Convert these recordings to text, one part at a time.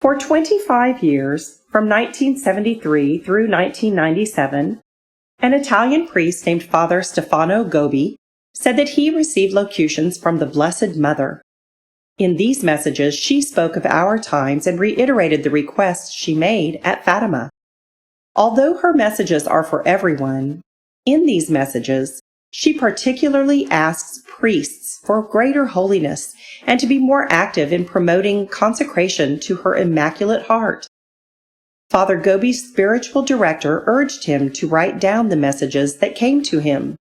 For 25 years, from 1973 through 1997, an Italian priest named Father Stefano Gobbi said that he received locutions from the Blessed Mother. In these messages, she spoke of our times and reiterated the requests she made at Fatima. Although her messages are for everyone, in these messages, she particularly asks priests for greater holiness and to be more active in promoting consecration to her Immaculate Heart. Father Gobbi's spiritual director urged him to write down the messages that came to him.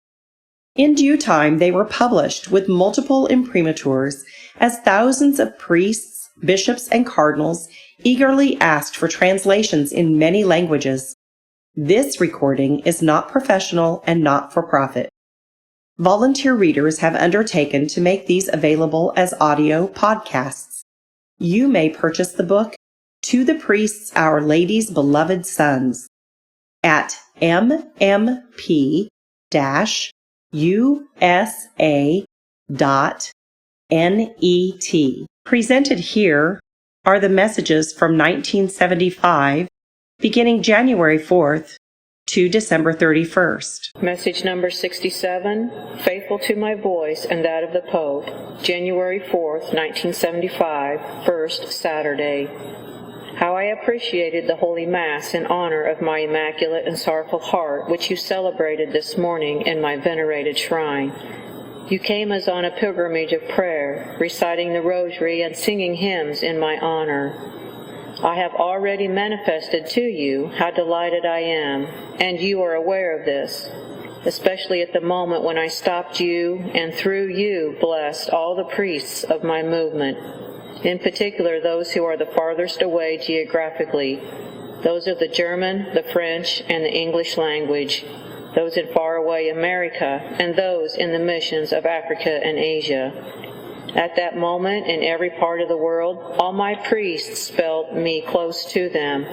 In due time, they were published with multiple imprimaturs as thousands of priests, bishops, and cardinals eagerly asked for translations in many languages. This recording is not professional and not for profit. Volunteer readers have undertaken to make these available as audio podcasts. You may purchase the book To the Priests, Our Lady's Beloved Sons at mmp-usa.net. Presented here are the messages from 1975, beginning January 4th to December 31st. Message number 67, Faithful to My Voice and That of the Pope, January 4th, 1975, First Saturday. How I appreciated the Holy Mass in honor of my Immaculate and Sorrowful Heart, which you celebrated this morning in my venerated shrine. You came as on a pilgrimage of prayer, reciting the Rosary and singing hymns in my honor. I have already manifested to you how delighted I am, and you are aware of this, especially at the moment when I stopped you and through you blessed all the priests of my movement, in particular those who are the farthest away geographically, those of the German, the French, and the English language, those in faraway America, and those in the missions of Africa and Asia. At that moment, in every part of the world, all my priests felt me close to them.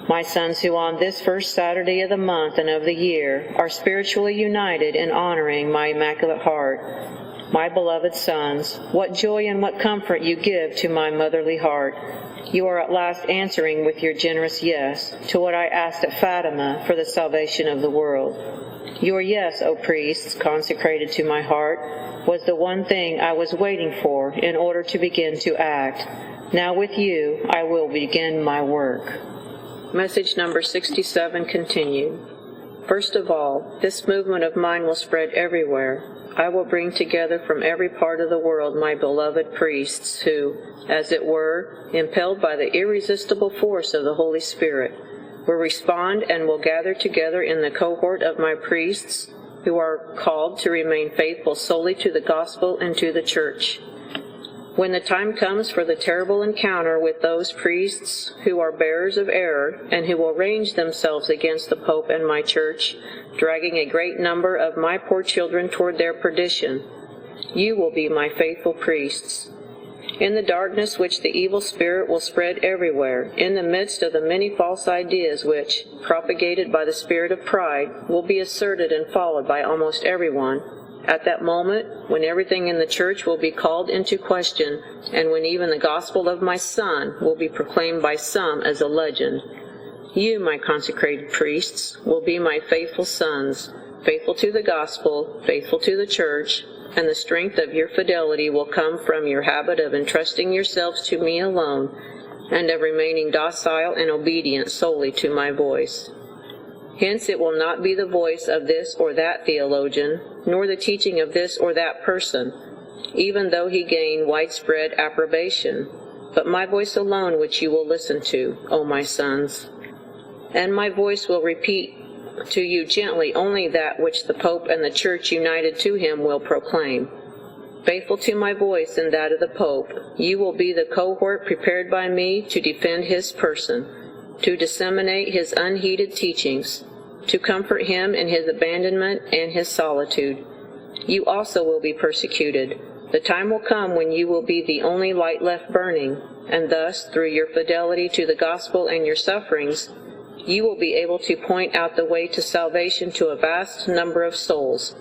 My sons who on this first Saturday of the month and of the year are spiritually united in honoring my Immaculate Heart. My beloved sons, what joy and what comfort you give to my motherly heart. You are at last answering with your generous yes to what I asked at Fatima for the salvation of the world. Your yes, O priests, consecrated to my heart, was the one thing I was waiting for in order to begin to act. Now with you, I will begin my work. Message number 67 continued. First of all, this movement of mine will spread everywhere. I will bring together from every part of the world my beloved priests who, as it were, impelled by the irresistible force of the Holy Spirit, will respond and will gather together in the cohort of my priests who are called to remain faithful solely to the gospel and to the Church. When the time comes for the terrible encounter with those priests who are bearers of error and who will range themselves against the Pope and my Church, dragging a great number of my poor children toward their perdition, you will be my faithful priests. In the darkness which the evil spirit will spread everywhere, in the midst of the many false ideas which, propagated by the spirit of pride, will be asserted and followed by almost everyone, at that moment, when everything in the Church will be called into question, and when even the gospel of my Son will be proclaimed by some as a legend, you, my consecrated priests, will be my faithful sons, faithful to the gospel, faithful to the Church, and the strength of your fidelity will come from your habit of entrusting yourselves to me alone, and of remaining docile and obedient solely to my voice. Hence it will not be the voice of this or that theologian, nor the teaching of this or that person, even though he gain widespread approbation, but my voice alone which you will listen to, O my sons. And my voice will repeat to you gently only that which the Pope and the Church united to him will proclaim. Faithful to my voice and that of the Pope, you will be the cohort prepared by me to defend his person, to disseminate his unheeded teachings, to comfort him in his abandonment and his solitude. You also will be persecuted. The time will come when you will be the only light left burning, and thus, through your fidelity to the gospel and your sufferings, you will be able to point out the way to salvation to a vast number of souls.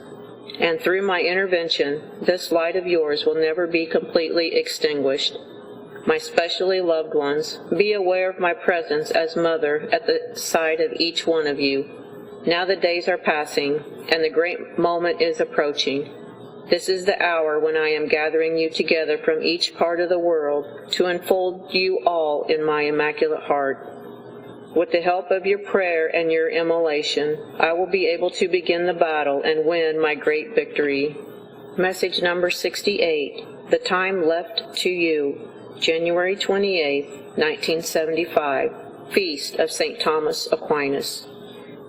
And through my intervention, this light of yours will never be completely extinguished. my specially loved ones, be aware of my presence as Mother at the side of each one of you. Now the days are passing, and the great moment is approaching. This is the hour when I am gathering you together from each part of the world to enfold you all in my Immaculate Heart. With the help of your prayer and your immolation, I will be able to begin the battle and win my great victory. Message number 68, The Time Left to You, January 28, 1975, Feast of St. Thomas Aquinas.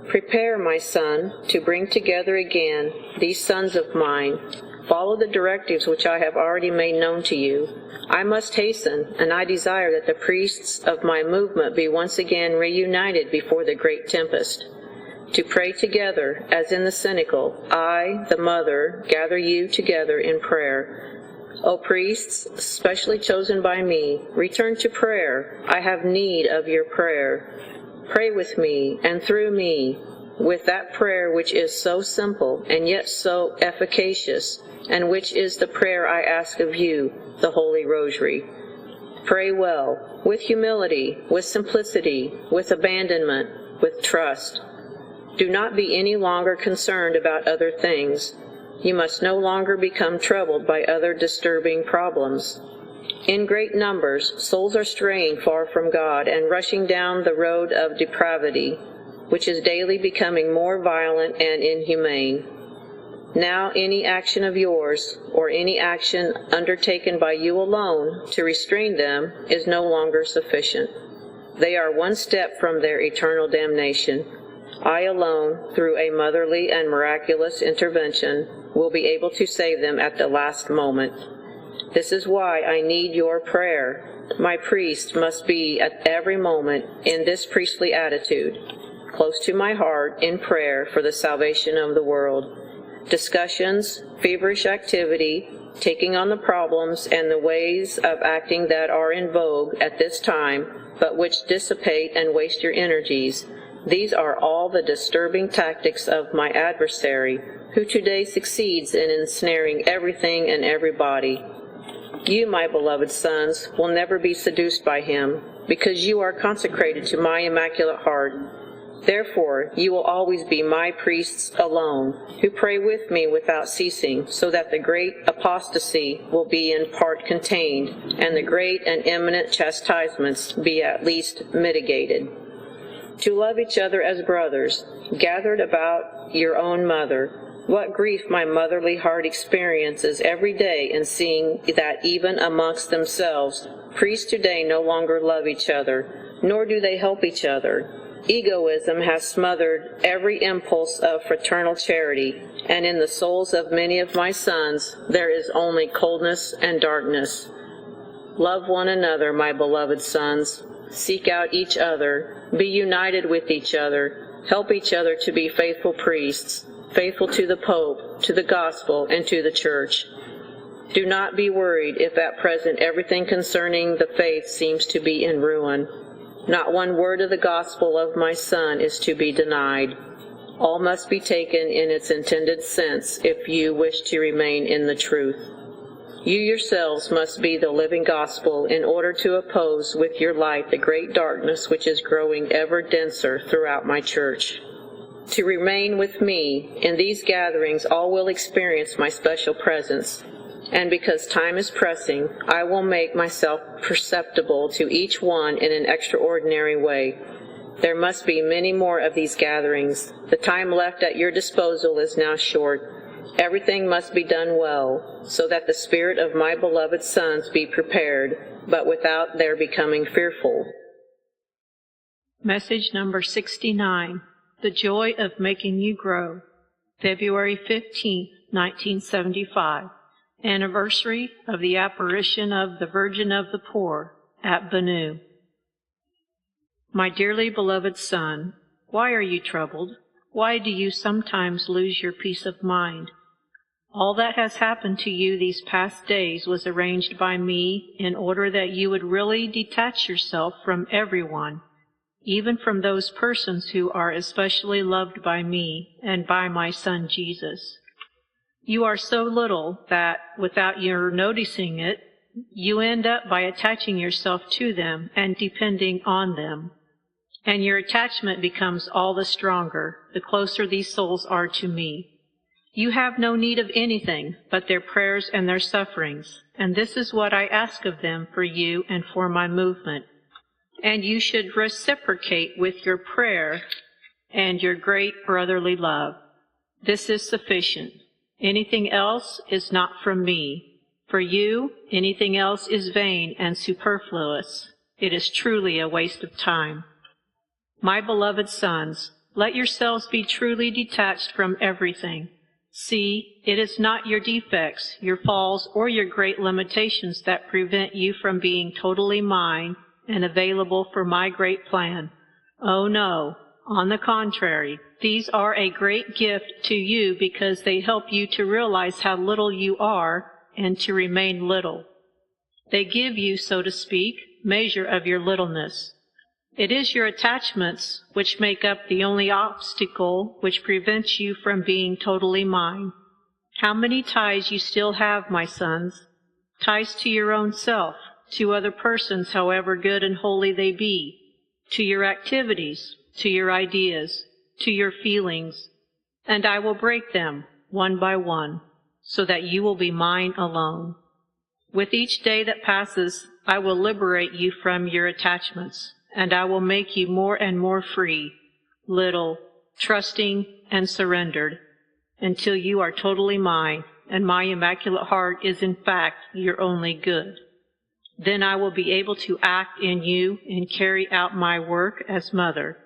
Prepare, my son, to bring together again these sons of mine. Follow the directives which I have already made known to you. I must hasten, and I desire that the priests of my movement be once again reunited before the great tempest. To pray together, as in the Cenacle, I, the Mother, gather you together in prayer. O priests, specially chosen by me, return to prayer. I have need of your prayer. Pray with me and through me, with that prayer which is so simple and yet so efficacious, and which is the prayer I ask of you, the Holy Rosary. Pray well, with humility, with simplicity, with abandonment, with trust. Do not be any longer concerned about other things. You must no longer become troubled by other disturbing problems. In great numbers, souls are straying far from God and rushing down the road of depravity, which is daily becoming more violent and inhumane. Now any action of yours, or any action undertaken by you alone to restrain them, is no longer sufficient. They are one step from their eternal damnation. I alone, through a motherly and miraculous intervention, will be able to save them at the last moment. This is why I need your prayer. My priest must be at every moment in this priestly attitude, close to my heart in prayer for the salvation of the world. Discussions, feverish activity, taking on the problems and the ways of acting that are in vogue at this time, but which dissipate and waste your energies, these are all the disturbing tactics of my adversary, who today succeeds in ensnaring everything and everybody. You, my beloved sons, will never be seduced by him, because you are consecrated to my Immaculate Heart. Therefore, you will always be my priests alone, who pray with me without ceasing, so that the great apostasy will be in part contained, and the great and imminent chastisements be at least mitigated. To love each other as brothers, gathered about your own mother. What grief my motherly heart experiences every day in seeing that even amongst themselves, priests today no longer love each other, nor do they help each other. Egoism has smothered every impulse of fraternal charity, and in the souls of many of my sons there is only coldness and darkness. Love one another, my beloved sons. Seek out each other. Be united with each other. Help each other to be faithful priests, faithful to the Pope, to the Gospel, and to the Church. Do not be worried if at present everything concerning the faith seems to be in ruin. Not one word of the gospel of my Son is to be denied. All must be taken in its intended sense if you wish to remain in the truth. You yourselves must be the living gospel in order to oppose with your light the great darkness which is growing ever denser throughout my Church. To remain with me in these gatherings, all will experience my special presence. And because time is pressing, I will make myself perceptible to each one in an extraordinary way. There must be many more of these gatherings. The time left at your disposal is now short. Everything must be done well, so that the spirit of my beloved sons be prepared, but without their becoming fearful. Message number 69, The Joy of Making You Grow, February 15, 1975. Anniversary of the apparition of the Virgin of the Poor at Banu. My dearly beloved son, why are you troubled? Why do you sometimes lose your peace of mind? All that has happened to you these past days was arranged by me in order that you would really detach yourself from everyone, even from those persons who are especially loved by me and by my Son Jesus. You are so little that, without your noticing it, you end up by attaching yourself to them and depending on them. And your attachment becomes all the stronger, the closer these souls are to me. You have no need of anything but their prayers and their sufferings, and this is what I ask of them for you and for my movement. And you should reciprocate with your prayer and your great brotherly love. This is sufficient. Anything else is not from me. For you, anything else is vain and superfluous. It is truly a waste of time. My beloved sons, let yourselves be truly detached from everything. See, it is not your defects, your falls, or your great limitations that prevent you from being totally mine and available for my great plan. Oh no, on the contrary, these are a great gift to you because they help you to realize how little you are and to remain little. They give you, so to speak, measure of your littleness. It is your attachments which make up the only obstacle which prevents you from being totally mine. How many ties you still have, my sons? Ties to your own self, to other persons, however good and holy they be, to your activities, to your ideas, to your feelings, and I will break them one by one, so that you will be mine alone. With each day that passes, I will liberate you from your attachments, and I will make you more and more free, little, trusting, and surrendered, until you are totally mine, and my Immaculate Heart is in fact your only good. Then I will be able to act in you and carry out my work as mother,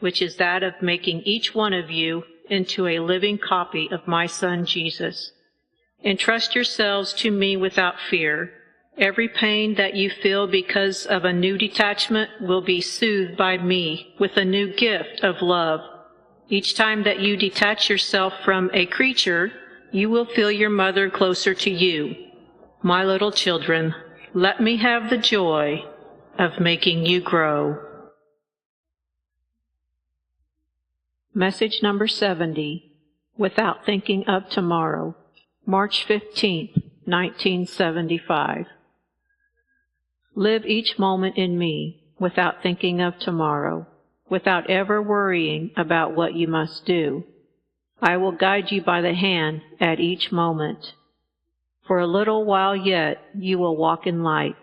which is that of making each one of you into a living copy of my Son Jesus. Entrust yourselves to me without fear. Every pain that you feel because of a new detachment will be soothed by me with a new gift of love. Each time that you detach yourself from a creature, you will feel your mother closer to you. My little children, let me have the joy of making you grow. Message number 70, Without Thinking of Tomorrow, March 15th, 1975. Live each moment in me without thinking of tomorrow, without ever worrying about what you must do. I will guide you by the hand at each moment. For a little while yet you will walk in light,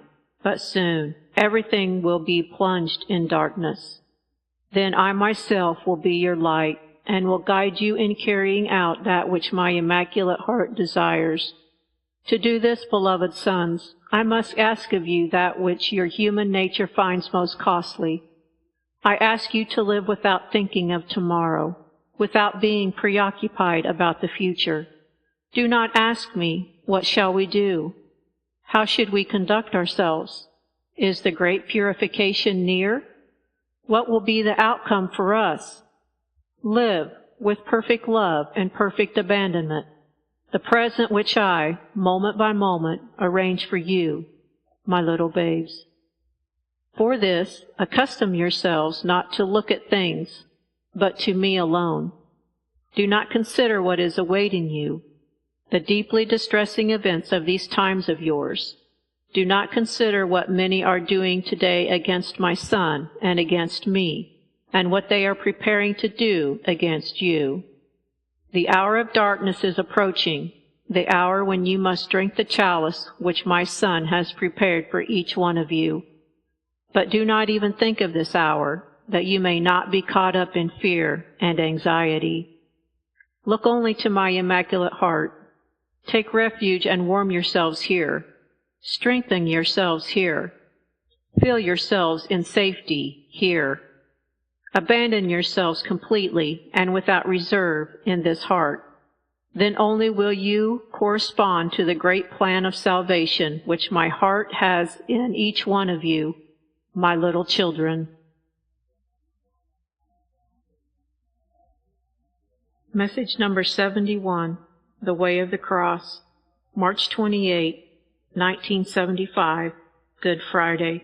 but soon everything will be plunged in darkness. Then I myself will be your light and will guide you in carrying out that which my Immaculate Heart desires. To do this, beloved sons, I must ask of you that which your human nature finds most costly. I ask you to live without thinking of tomorrow, without being preoccupied about the future. Do not ask me, what shall we do? How should we conduct ourselves? Is the great purification near? What will be the outcome for us? Live with perfect love and perfect abandonment, the present which I, moment by moment, arrange for you, my little babes. For this, accustom yourselves not to look at things, but to me alone. Do not consider what is awaiting you, the deeply distressing events of these times of yours. Do not consider what many are doing today against my Son and against me, and what they are preparing to do against you. The hour of darkness is approaching, the hour when you must drink the chalice which my Son has prepared for each one of you. But do not even think of this hour, that you may not be caught up in fear and anxiety. Look only to my Immaculate Heart. Take refuge and warm yourselves here. Strengthen yourselves here. Feel yourselves in safety here. Abandon yourselves completely and without reserve in this heart. Then only will you correspond to the great plan of salvation which my heart has in each one of you, my little children. Message number 71, The Way of the Cross, March 28, 1975, Good Friday.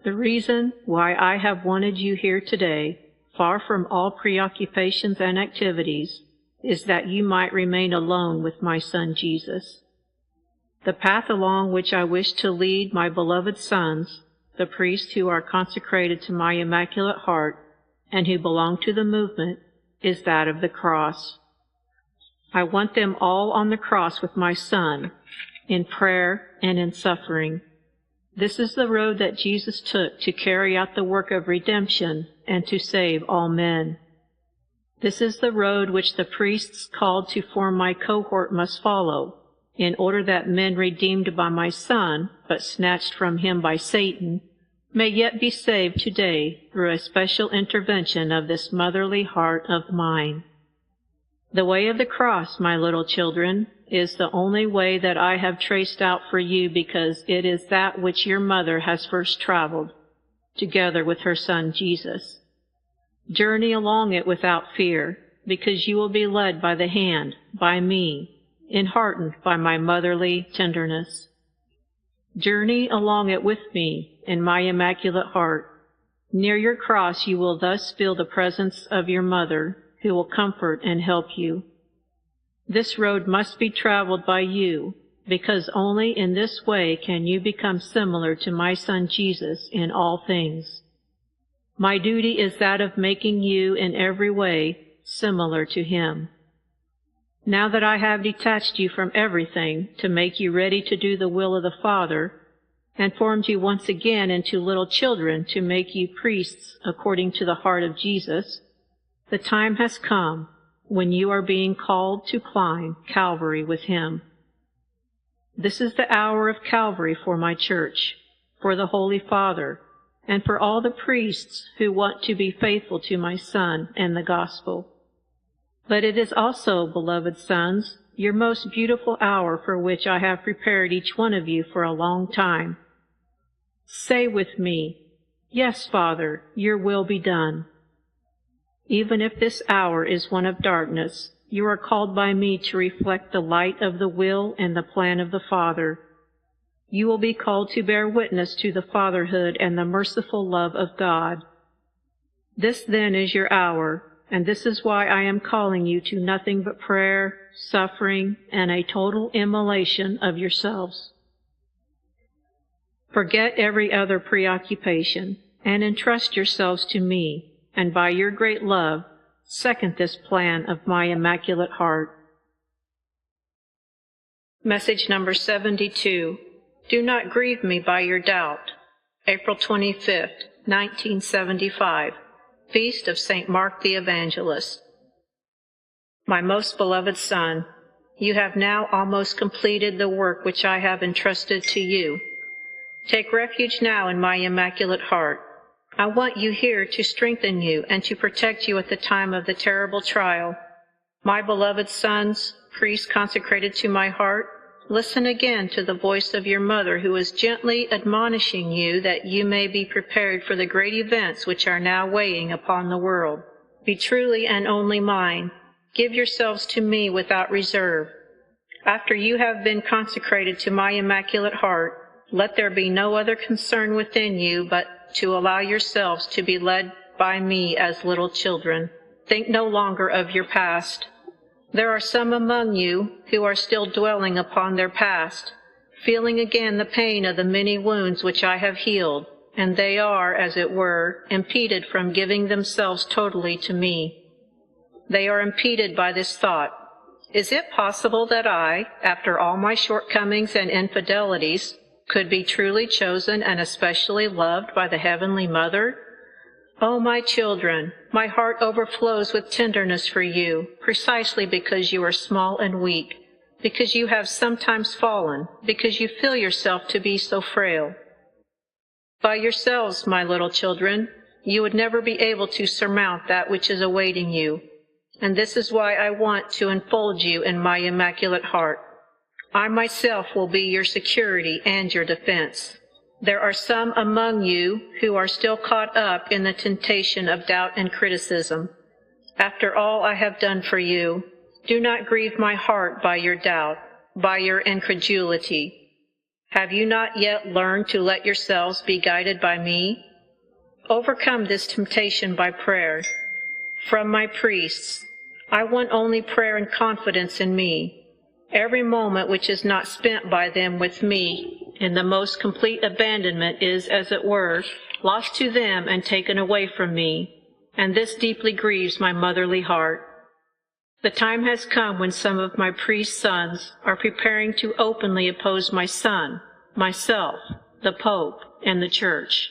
The reason why I have wanted you here today, far from all preoccupations and activities, is that you might remain alone with my Son Jesus. The path along which I wish to lead my beloved sons, the priests who are consecrated to my Immaculate Heart and who belong to the movement, is that of the cross. I want them all on the cross with my Son, in prayer and in suffering. This is the road that Jesus took to carry out the work of redemption and to save all men. This is the road which the priests called to form my cohort must follow, in order that men redeemed by my Son, but snatched from him by Satan, may yet be saved today through a special intervention of this motherly heart of mine. The way of the cross, my little children, is the only way that I have traced out for you, because it is that which your mother has first traveled, together with her Son Jesus. Journey along it without fear, because you will be led by the hand, by me, enheartened by my motherly tenderness. Journey along it with me in my Immaculate Heart. Near your cross you will thus feel the presence of your mother, who will comfort and help you. This road must be traveled by you, because only in this way can you become similar to my Son Jesus in all things. My duty is that of making you in every way similar to him. Now that I have detached you from everything to make you ready to do the will of the Father, and formed you once again into little children to make you priests according to the heart of Jesus, the time has come when you are being called to climb Calvary with him. This is the hour of Calvary for my Church, for the Holy Father, and for all the priests who want to be faithful to my Son and the Gospel. But it is also, beloved sons, your most beautiful hour, for which I have prepared each one of you for a long time. Say with me, "Yes, Father, your will be done." Even if this hour is one of darkness, you are called by me to reflect the light of the will and the plan of the Father. You will be called to bear witness to the fatherhood and the merciful love of God. This then is your hour, and this is why I am calling you to nothing but prayer, suffering, and a total immolation of yourselves. Forget every other preoccupation, and entrust yourselves to me, and by your great love, second this plan of my Immaculate Heart. Message number 72. Do not grieve me by your doubt. April 25th, 1975. Feast of St. Mark the Evangelist. My most beloved Son, you have now almost completed the work which I have entrusted to you. Take refuge now in my Immaculate Heart. I want you here to strengthen you and to protect you at the time of the terrible trial. My beloved sons, priests consecrated to my heart, listen again to the voice of your mother, who is gently admonishing you that you may be prepared for the great events which are now weighing upon the world. Be truly and only mine. Give yourselves to me without reserve. After you have been consecrated to my Immaculate Heart, let there be no other concern within you but to allow yourselves to be led by me as little children. Think no longer of your past. There are some among you who are still dwelling upon their past, feeling again the pain of the many wounds which I have healed, and they are, as it were, impeded from giving themselves totally to me. They are impeded by this thought: is it possible that I, after all my shortcomings and infidelities, could be truly chosen and especially loved by the Heavenly Mother? Oh, my children, my heart overflows with tenderness for you, precisely because you are small and weak, because you have sometimes fallen, because you feel yourself to be so frail. By yourselves, my little children, you would never be able to surmount that which is awaiting you, and this is why I want to enfold you in my Immaculate Heart. I myself will be your security and your defense. There are some among you who are still caught up in the temptation of doubt and criticism. After all I have done for you, do not grieve my heart by your doubt, by your incredulity. Have you not yet learned to let yourselves be guided by me? Overcome this temptation by prayer. From my priests, I want only prayer and confidence in me. Every moment which is not spent by them with me in the most complete abandonment is, as it were, lost to them and taken away from me, and this deeply grieves my motherly heart. The time has come when some of my priest sons are preparing to openly oppose my son, myself, the Pope, and the Church.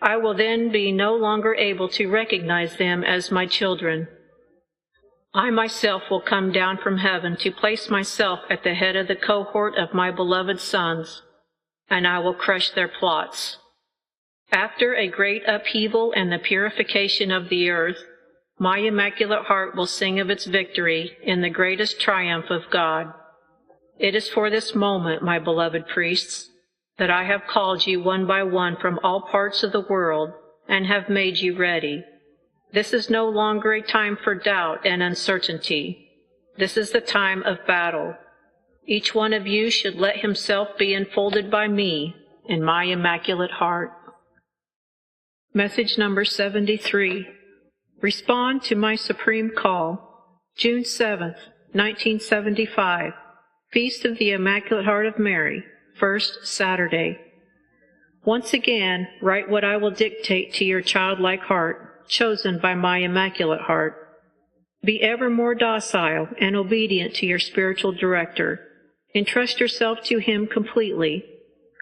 I will then be no longer able to recognize them as my children. I myself will come down from heaven to place myself at the head of the cohort of my beloved sons, and I will crush their plots. After a great upheaval and the purification of the earth, my Immaculate Heart will sing of its victory in the greatest triumph of God. It is for this moment, my beloved priests, that I have called you one by one from all parts of the world and have made you ready. This is no longer a time for doubt and uncertainty. This is the time of battle. Each one of you should let himself be enfolded by me in my Immaculate Heart. Message number 73. Respond to my supreme call. June 7th, 1975. Feast of the Immaculate Heart of Mary, first Saturday. Once again, write what I will dictate to your childlike heart, chosen by my Immaculate Heart. Be ever more docile and obedient to your spiritual director. Entrust yourself to him completely.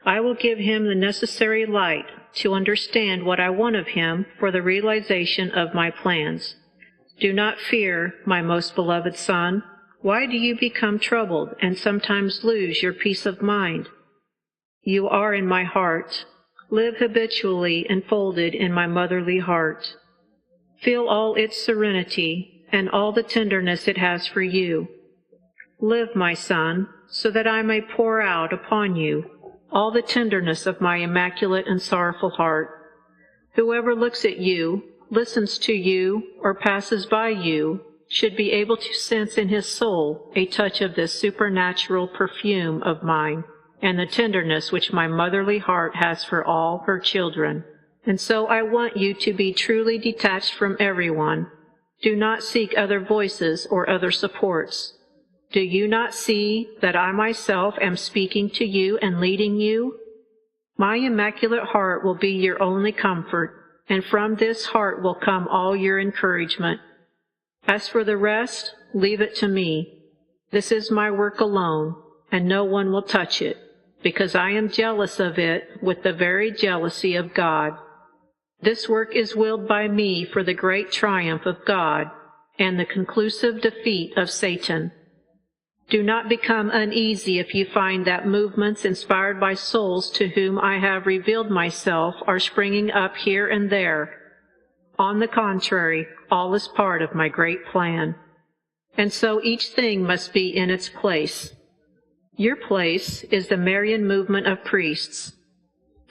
I will give him the necessary light to understand what I want of him for the realization of my plans. Do not fear, my most beloved son. Why do you become troubled and sometimes lose your peace of mind? You are in my heart. Live habitually enfolded in my motherly heart. Feel all its serenity and all the tenderness it has for you. Live, my son, so that I may pour out upon you all the tenderness of my immaculate and sorrowful heart. Whoever looks at you, listens to you, or passes by you should be able to sense in his soul a touch of this supernatural perfume of mine and the tenderness which my motherly heart has for all her children. And so I want you to be truly detached from everyone. Do not seek other voices or other supports. Do you not see that I myself am speaking to you and leading you? My Immaculate Heart will be your only comfort, and from this heart will come all your encouragement. As for the rest, leave it to me. This is my work alone, and no one will touch it, because I am jealous of it with the very jealousy of God. This work is willed by me for the great triumph of God and the conclusive defeat of Satan. Do not become uneasy if you find that movements inspired by souls to whom I have revealed myself are springing up here and there. On the contrary, all is part of my great plan. And so each thing must be in its place. Your place is the Marian movement of priests.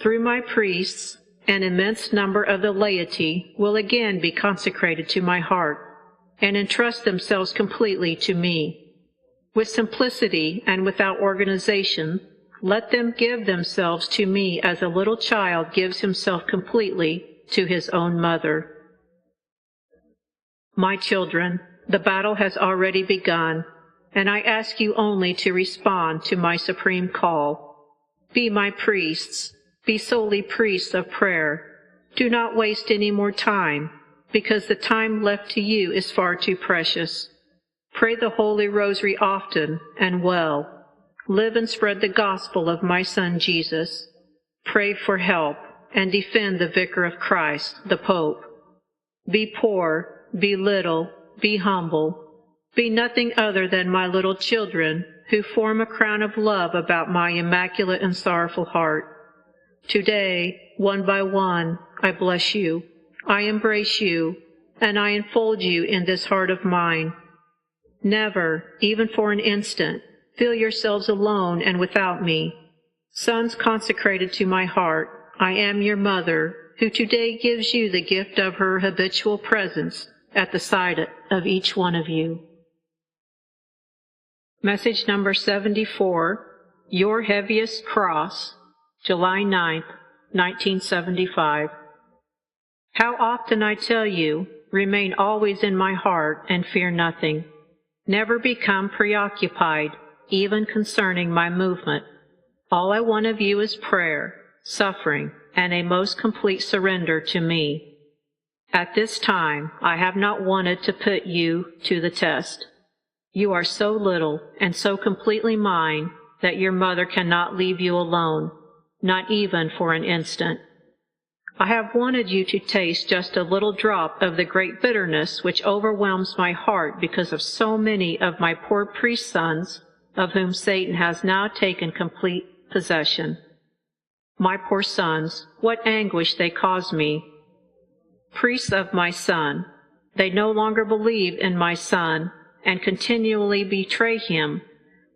Through my priests, an immense number of the laity will again be consecrated to my heart and entrust themselves completely to me. With simplicity and without organization, let them give themselves to me as a little child gives himself completely to his own mother. My children, the battle has already begun, and I ask you only to respond to my supreme call. Be my priests, be solely priests of prayer. Do not waste any more time, because the time left to you is far too precious. Pray the Holy Rosary often and well. Live and spread the gospel of my Son Jesus. Pray for help and defend the Vicar of Christ, the Pope. Be poor, be little, be humble. Be nothing other than my little children who form a crown of love about my immaculate and sorrowful heart. Today, one by one, I bless you, I embrace you, and I enfold you in this heart of mine. Never, even for an instant, feel yourselves alone and without me. Sons consecrated to my heart, I am your mother, who today gives you the gift of her habitual presence at the side of each one of you. Message number 74, Your Heaviest Cross, July 9th, 1975. How often I tell you, remain always in my heart and fear nothing. Never become preoccupied, even concerning my movement. All I want of you is prayer, suffering, and a most complete surrender to me. At this time, I have not wanted to put you to the test. You are so little and so completely mine that your mother cannot leave you alone, not even for an instant. I have wanted you to taste just a little drop of the great bitterness which overwhelms my heart because of so many of my poor priest sons, of whom Satan has now taken complete possession. My poor sons, what anguish they cause me. Priests of my Son, they no longer believe in my Son and continually betray him.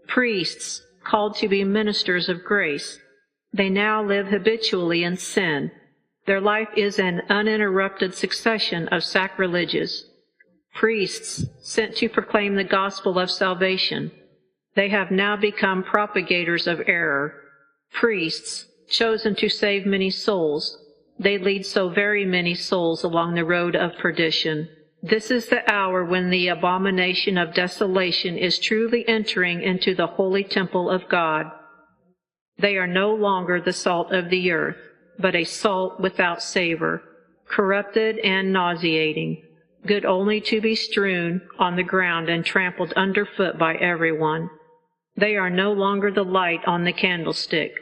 Priests, called to be ministers of grace, they now live habitually in sin. Their life is an uninterrupted succession of sacrileges. Priests, sent to proclaim the gospel of salvation, they have now become propagators of error. Priests, chosen to save many souls, they lead so very many souls along the road of perdition. This is the hour when the abomination of desolation is truly entering into the holy temple of God. They are no longer the salt of the earth, but a salt without savor, corrupted and nauseating, good only to be strewn on the ground and trampled underfoot by everyone. They are no longer the light on the candlestick,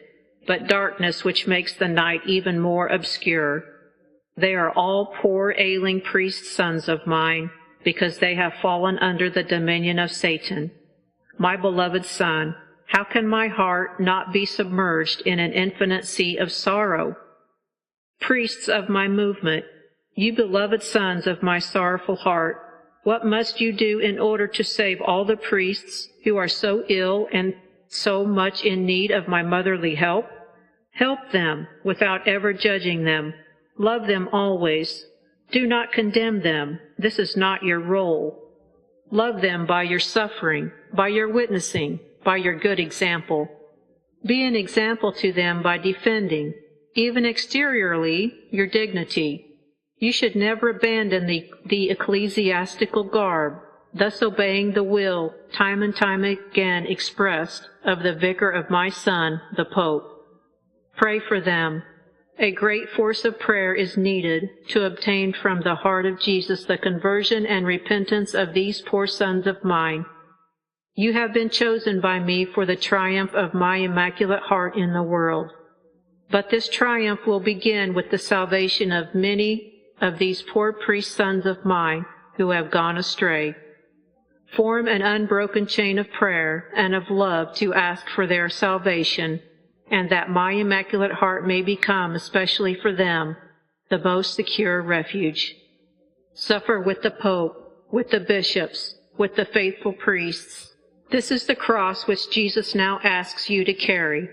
but darkness which makes the night even more obscure. They are all poor ailing priest sons of mine, because they have fallen under the dominion of Satan. My beloved son, how can my heart not be submerged in an infinite sea of sorrow? Priests of my movement, you beloved sons of my sorrowful heart, what must you do in order to save all the priests who are so ill and so much in need of my motherly help? Help them without ever judging them. Love them always. Do not condemn them. This is not your role. Love them by your suffering, by your witnessing, by your good example. Be an example to them by defending, even exteriorly, your dignity. You should never abandon the ecclesiastical garb, thus obeying the will, time and time again expressed, of the vicar of my son, the Pope. Pray for them. A great force of prayer is needed to obtain from the heart of Jesus the conversion and repentance of these poor sons of mine. You have been chosen by me for the triumph of my Immaculate Heart in the world. But this triumph will begin with the salvation of many of these poor priest sons of mine who have gone astray. Form an unbroken chain of prayer and of love to ask for their salvation, and that my Immaculate Heart may become, especially for them, the most secure refuge. Suffer with the Pope, with the bishops, with the faithful priests. This is the cross which Jesus now asks you to carry,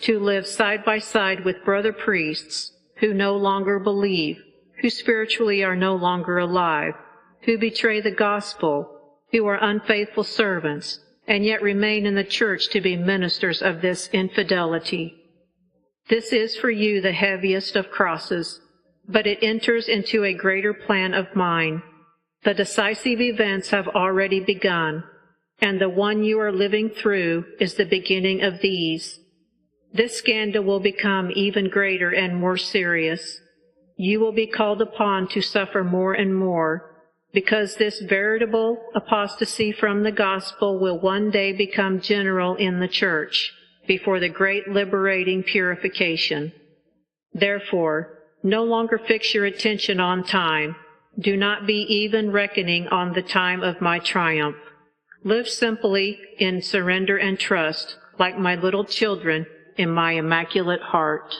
to live side by side with brother priests who no longer believe, who spiritually are no longer alive, who betray the gospel, who are unfaithful servants, and yet remain in the church to be ministers of this infidelity. This is for you the heaviest of crosses, but it enters into a greater plan of mine. The decisive events have already begun, and the one you are living through is the beginning of these. This scandal will become even greater and more serious. You will be called upon to suffer more and more, because this veritable apostasy from the gospel will one day become general in the church before the great liberating purification. Therefore, no longer fix your attention on time. Do not be even reckoning on the time of my triumph. Live simply in surrender and trust, like my little children in my Immaculate Heart.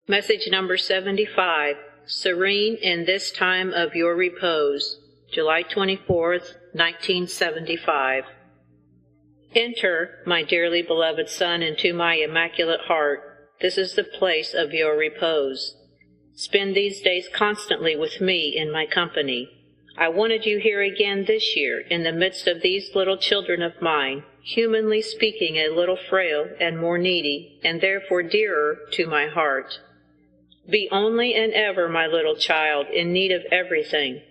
Message number 75. Serene in this time of your repose, July 24th, 1975. Enter, my dearly beloved Son, into my Immaculate Heart. This is the place of your repose. Spend these days constantly with me in my company. I wanted you here again this year, in the midst of these little children of mine, humanly speaking a little frail and more needy, and therefore dearer to my heart. Be only and ever, my little child, in need of everything.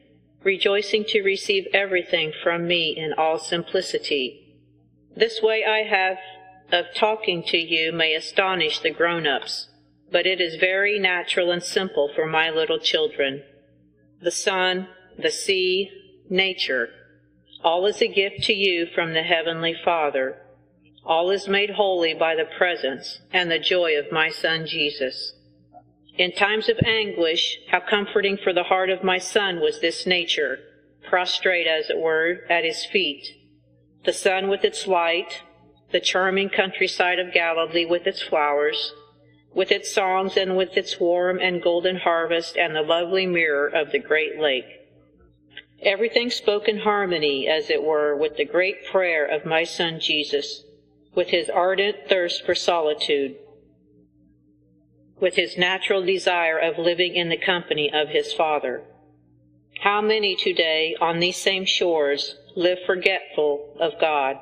rejoicing to receive everything from me in all simplicity. This way I have of talking to you may astonish the grown-ups, but it is very natural and simple for my little children. The sun, the sea, nature, all is a gift to you from the Heavenly Father. All is made holy by the presence and the joy of my Son Jesus. In times of anguish, how comforting for the heart of my Son was this nature, prostrate, as it were, at his feet. The sun with its light, the charming countryside of Galilee with its flowers, with its songs and with its warm and golden harvest, and the lovely mirror of the great lake. Everything spoke in harmony, as it were, with the great prayer of my Son Jesus, with his ardent thirst for solitude, with his natural desire of living in the company of his Father. How many today on these same shores live forgetful of God,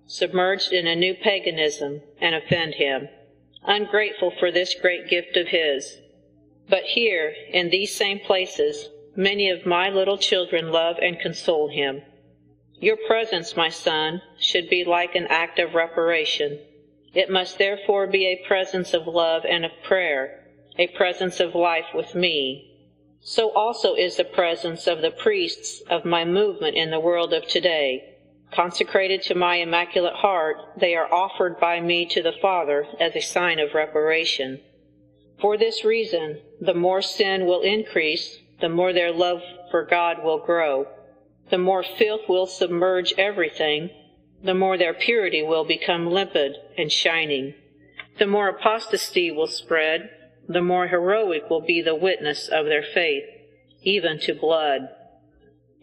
submerged in a new paganism, and offend him, ungrateful for this great gift of his. But here, in these same places, many of my little children love and console him. Your presence, my Son, should be like an act of reparation. It must therefore be a presence of love and of prayer, a presence of life with me. So also is the presence of the priests of my movement in the world of today. Consecrated to my Immaculate Heart, they are offered by me to the Father as a sign of reparation. For this reason, the more sin will increase, the more their love for God will grow. The more filth will submerge everything, the more their purity will become limpid and shining. The more apostasy will spread, the more heroic will be the witness of their faith, even to blood.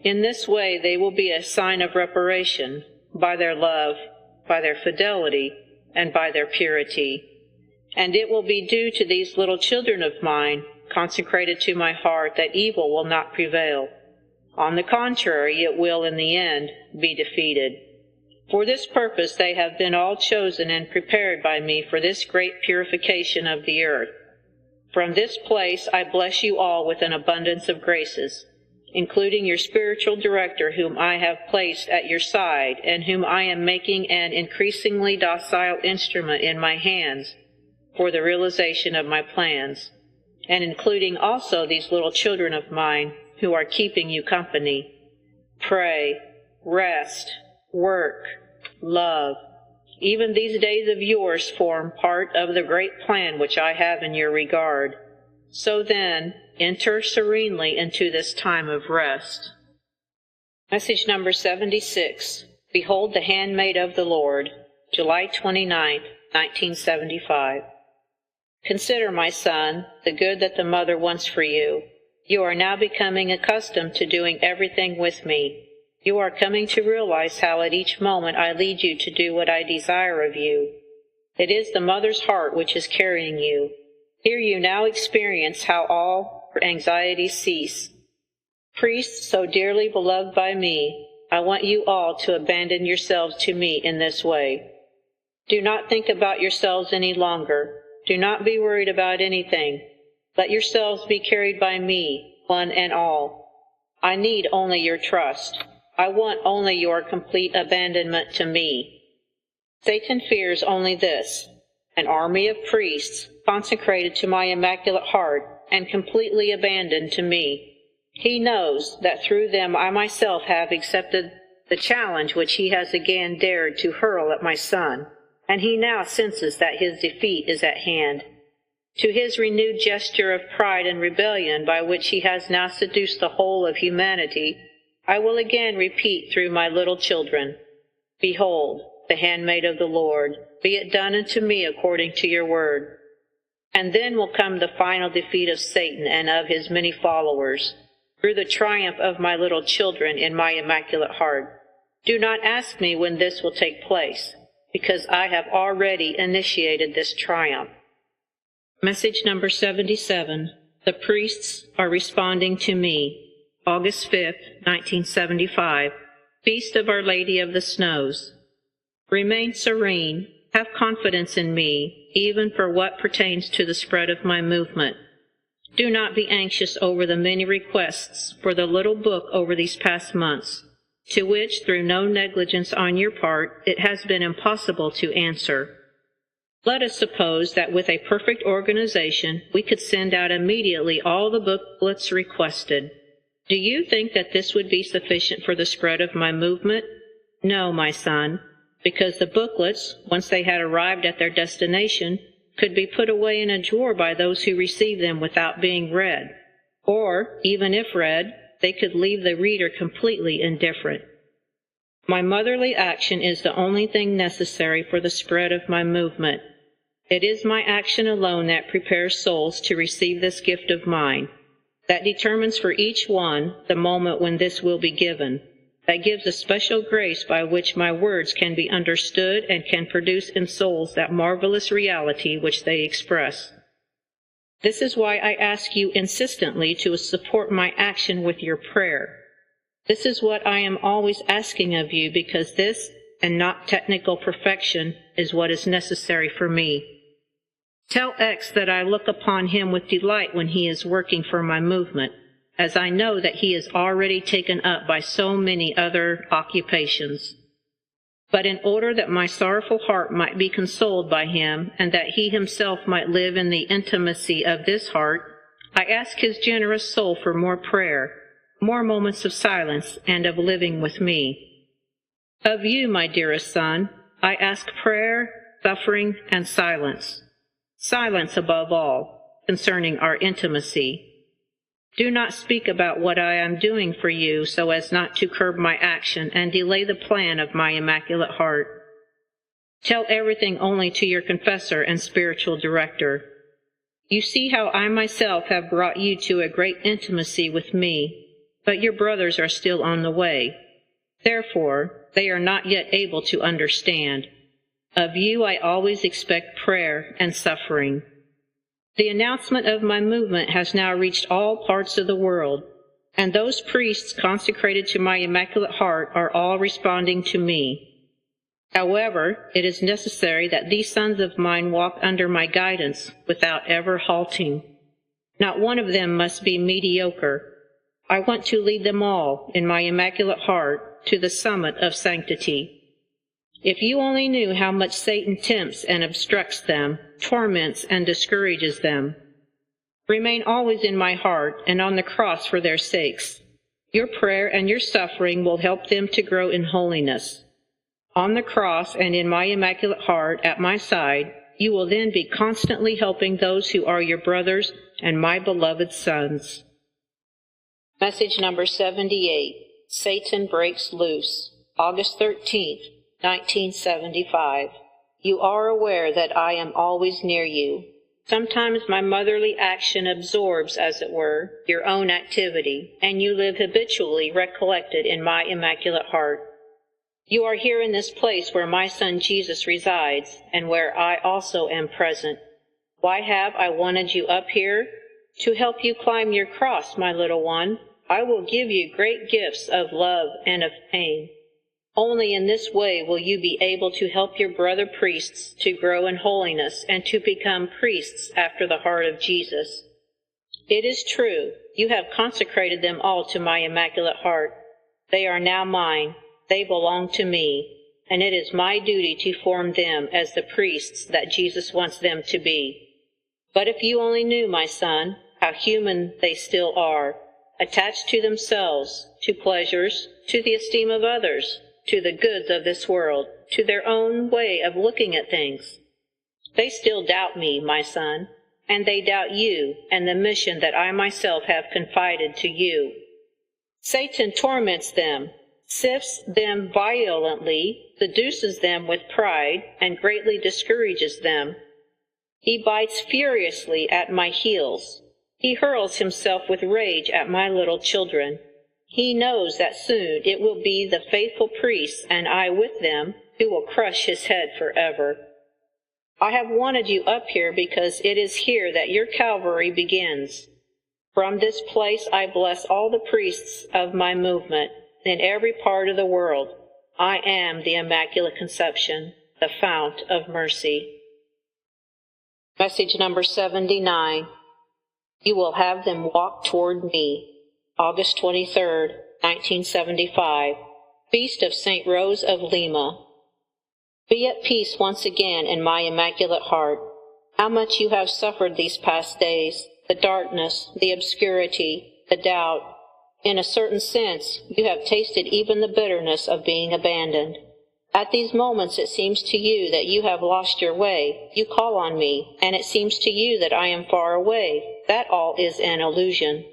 In this way they will be a sign of reparation, by their love, by their fidelity, and by their purity. And it will be due to these little children of mine, consecrated to my heart, that evil will not prevail. On the contrary, it will, in the end, be defeated. For this purpose they have been all chosen and prepared by me for this great purification of the earth. From this place I bless you all with an abundance of graces, including your spiritual director, whom I have placed at your side, and whom I am making an increasingly docile instrument in my hands for the realization of my plans, and including also these little children of mine who are keeping you company. Pray, rest, work, love. Even these days of yours form part of the great plan which I have in your regard. So then, enter serenely into this time of rest. Message number 76. Behold the Handmaid of the Lord, July 29, 1975. Consider, my son, the good that the mother wants for you. You are now becoming accustomed to doing everything with me. You are coming to realize how at each moment I lead you to do what I desire of you. It is the mother's heart which is carrying you. Here you now experience how all anxieties cease. Priests so dearly beloved by me, I want you all to abandon yourselves to me in this way. Do not think about yourselves any longer. Do not be worried about anything. Let yourselves be carried by me, one and all. I need only your trust. I want only your complete abandonment to me. Satan fears only this: an army of priests consecrated to my Immaculate Heart and completely abandoned to me. He knows that through them I myself have accepted the challenge which he has again dared to hurl at my Son, and he now senses that his defeat is at hand. To his renewed gesture of pride and rebellion, by which he has now seduced the whole of humanity, I will again repeat through my little children, Behold, the handmaid of the Lord, be it done unto me according to your word. And then will come the final defeat of Satan and of his many followers, through the triumph of my little children in my Immaculate Heart. Do not ask me when this will take place, because I have already initiated this triumph. Message number 77. The priests are responding to me. August 5th, 1975. Feast of Our Lady of the Snows. Remain serene. Have confidence in me, even for what pertains to the spread of my movement. Do not be anxious over the many requests for the little book over these past months, to which, through no negligence on your part, it has been impossible to answer. Let us suppose that with a perfect organization, we could send out immediately all the booklets requested. Do you think that this would be sufficient for the spread of my movement? No, my son, because the booklets, once they had arrived at their destination, could be put away in a drawer by those who receive them without being read, or, even if read, they could leave the reader completely indifferent. My motherly action is the only thing necessary for the spread of my movement. It is my action alone that prepares souls to receive this gift of mine, that determines for each one the moment when this will be given, that gives a special grace by which my words can be understood and can produce in souls that marvelous reality which they express. This is why I ask you insistently to support my action with your prayer. This is what I am always asking of you, because this, and not technical perfection, is what is necessary for me. Tell X that I look upon him with delight when he is working for my movement, as I know that he is already taken up by so many other occupations. But in order that my sorrowful heart might be consoled by him, and that he himself might live in the intimacy of this heart, I ask his generous soul for more prayer, more moments of silence, and of living with me. Of you, my dearest son, I ask prayer, suffering, and silence. Silence above all, concerning our intimacy. Do not speak about what I am doing for you so as not to curb my action and delay the plan of my Immaculate Heart. Tell everything only to your confessor and spiritual director. You see how I myself have brought you to a great intimacy with me, but your brothers are still on the way. Therefore, they are not yet able to understand. Of you I always expect prayer and suffering. The announcement of my movement has now reached all parts of the world, and those priests consecrated to my Immaculate Heart are all responding to me. However, it is necessary that these sons of mine walk under my guidance without ever halting. Not one of them must be mediocre. I want to lead them all, in my Immaculate Heart, to the summit of sanctity. If you only knew how much Satan tempts and obstructs them, torments and discourages them. Remain always in my heart and on the cross for their sakes. Your prayer and your suffering will help them to grow in holiness. On the cross and in my Immaculate Heart at my side, you will then be constantly helping those who are your brothers and my beloved sons. Message number 78. Satan breaks loose. August 13th. 1975. You are aware that I am always near you. Sometimes my motherly action absorbs, as it were, your own activity, and you live habitually recollected in my Immaculate Heart. You are here in this place where my son Jesus resides, and where I also am present. Why have I wanted you up here? To help you climb your cross, my little one. I will give you great gifts of love and of pain. Only in this way will you be able to help your brother priests to grow in holiness and to become priests after the heart of Jesus. It is true, you have consecrated them all to my Immaculate Heart. They are now mine, they belong to me, and it is my duty to form them as the priests that Jesus wants them to be. But if you only knew, my son, how human they still are, attached to themselves, to pleasures, to the esteem of others, to the goods of this world, to their own way of looking at things. They still doubt me, my son, and they doubt you and the mission that I myself have confided to you. Satan torments them, sifts them violently, seduces them with pride, and greatly discourages them. He bites furiously at my heels. He hurls himself with rage at my little children. He knows that soon it will be the faithful priests, and I with them, who will crush his head forever. I have wanted you up here because it is here that your Calvary begins. From this place I bless all the priests of my movement in every part of the world. I am the Immaculate Conception, the fount of mercy. Message number 79. You will have them walk toward me. August 23rd, 1975, Feast of St. Rose of Lima. Be at peace once again in my Immaculate Heart. How much you have suffered these past days, the darkness, the obscurity, the doubt. In a certain sense, you have tasted even the bitterness of being abandoned. At these moments it seems to you that you have lost your way. You call on me, and it seems to you that I am far away. That all is an illusion.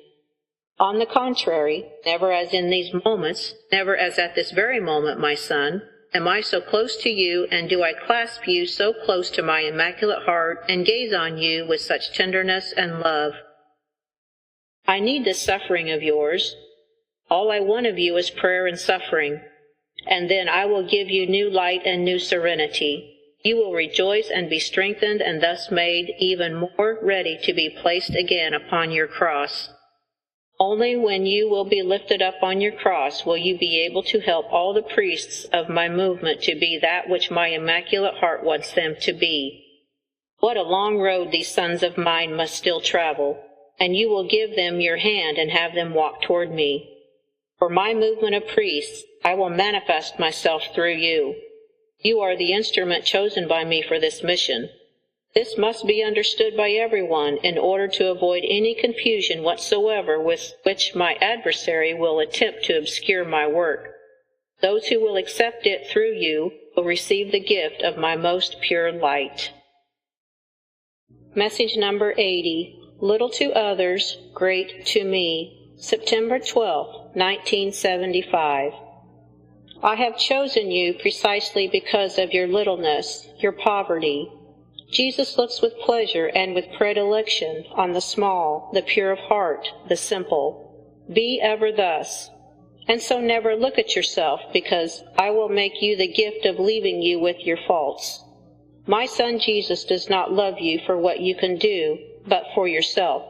On the contrary, never as in these moments, never as at this very moment, my son, am I so close to you, and do I clasp you so close to my Immaculate Heart, and gaze on you with such tenderness and love. I need this suffering of yours. All I want of you is prayer and suffering, and then I will give you new light and new serenity. You will rejoice and be strengthened, and thus made even more ready to be placed again upon your cross. Only when you will be lifted up on your cross will you be able to help all the priests of my movement to be that which my Immaculate Heart wants them to be. What a long road these sons of mine must still travel, and you will give them your hand and have them walk toward me. For my movement of priests, I will manifest myself through you. You are the instrument chosen by me for this mission. This must be understood by everyone in order to avoid any confusion whatsoever with which my adversary will attempt to obscure my work. Those who will accept it through you will receive the gift of my most pure light. Message number 80. Little to others, great to me. September 12, 1975. I have chosen you precisely because of your littleness, your poverty. Jesus looks with pleasure and with predilection on the small, the pure of heart, the simple. Be ever thus. And so never look at yourself, because I will make you the gift of leaving you with your faults. My son Jesus does not love you for what you can do, but for yourself.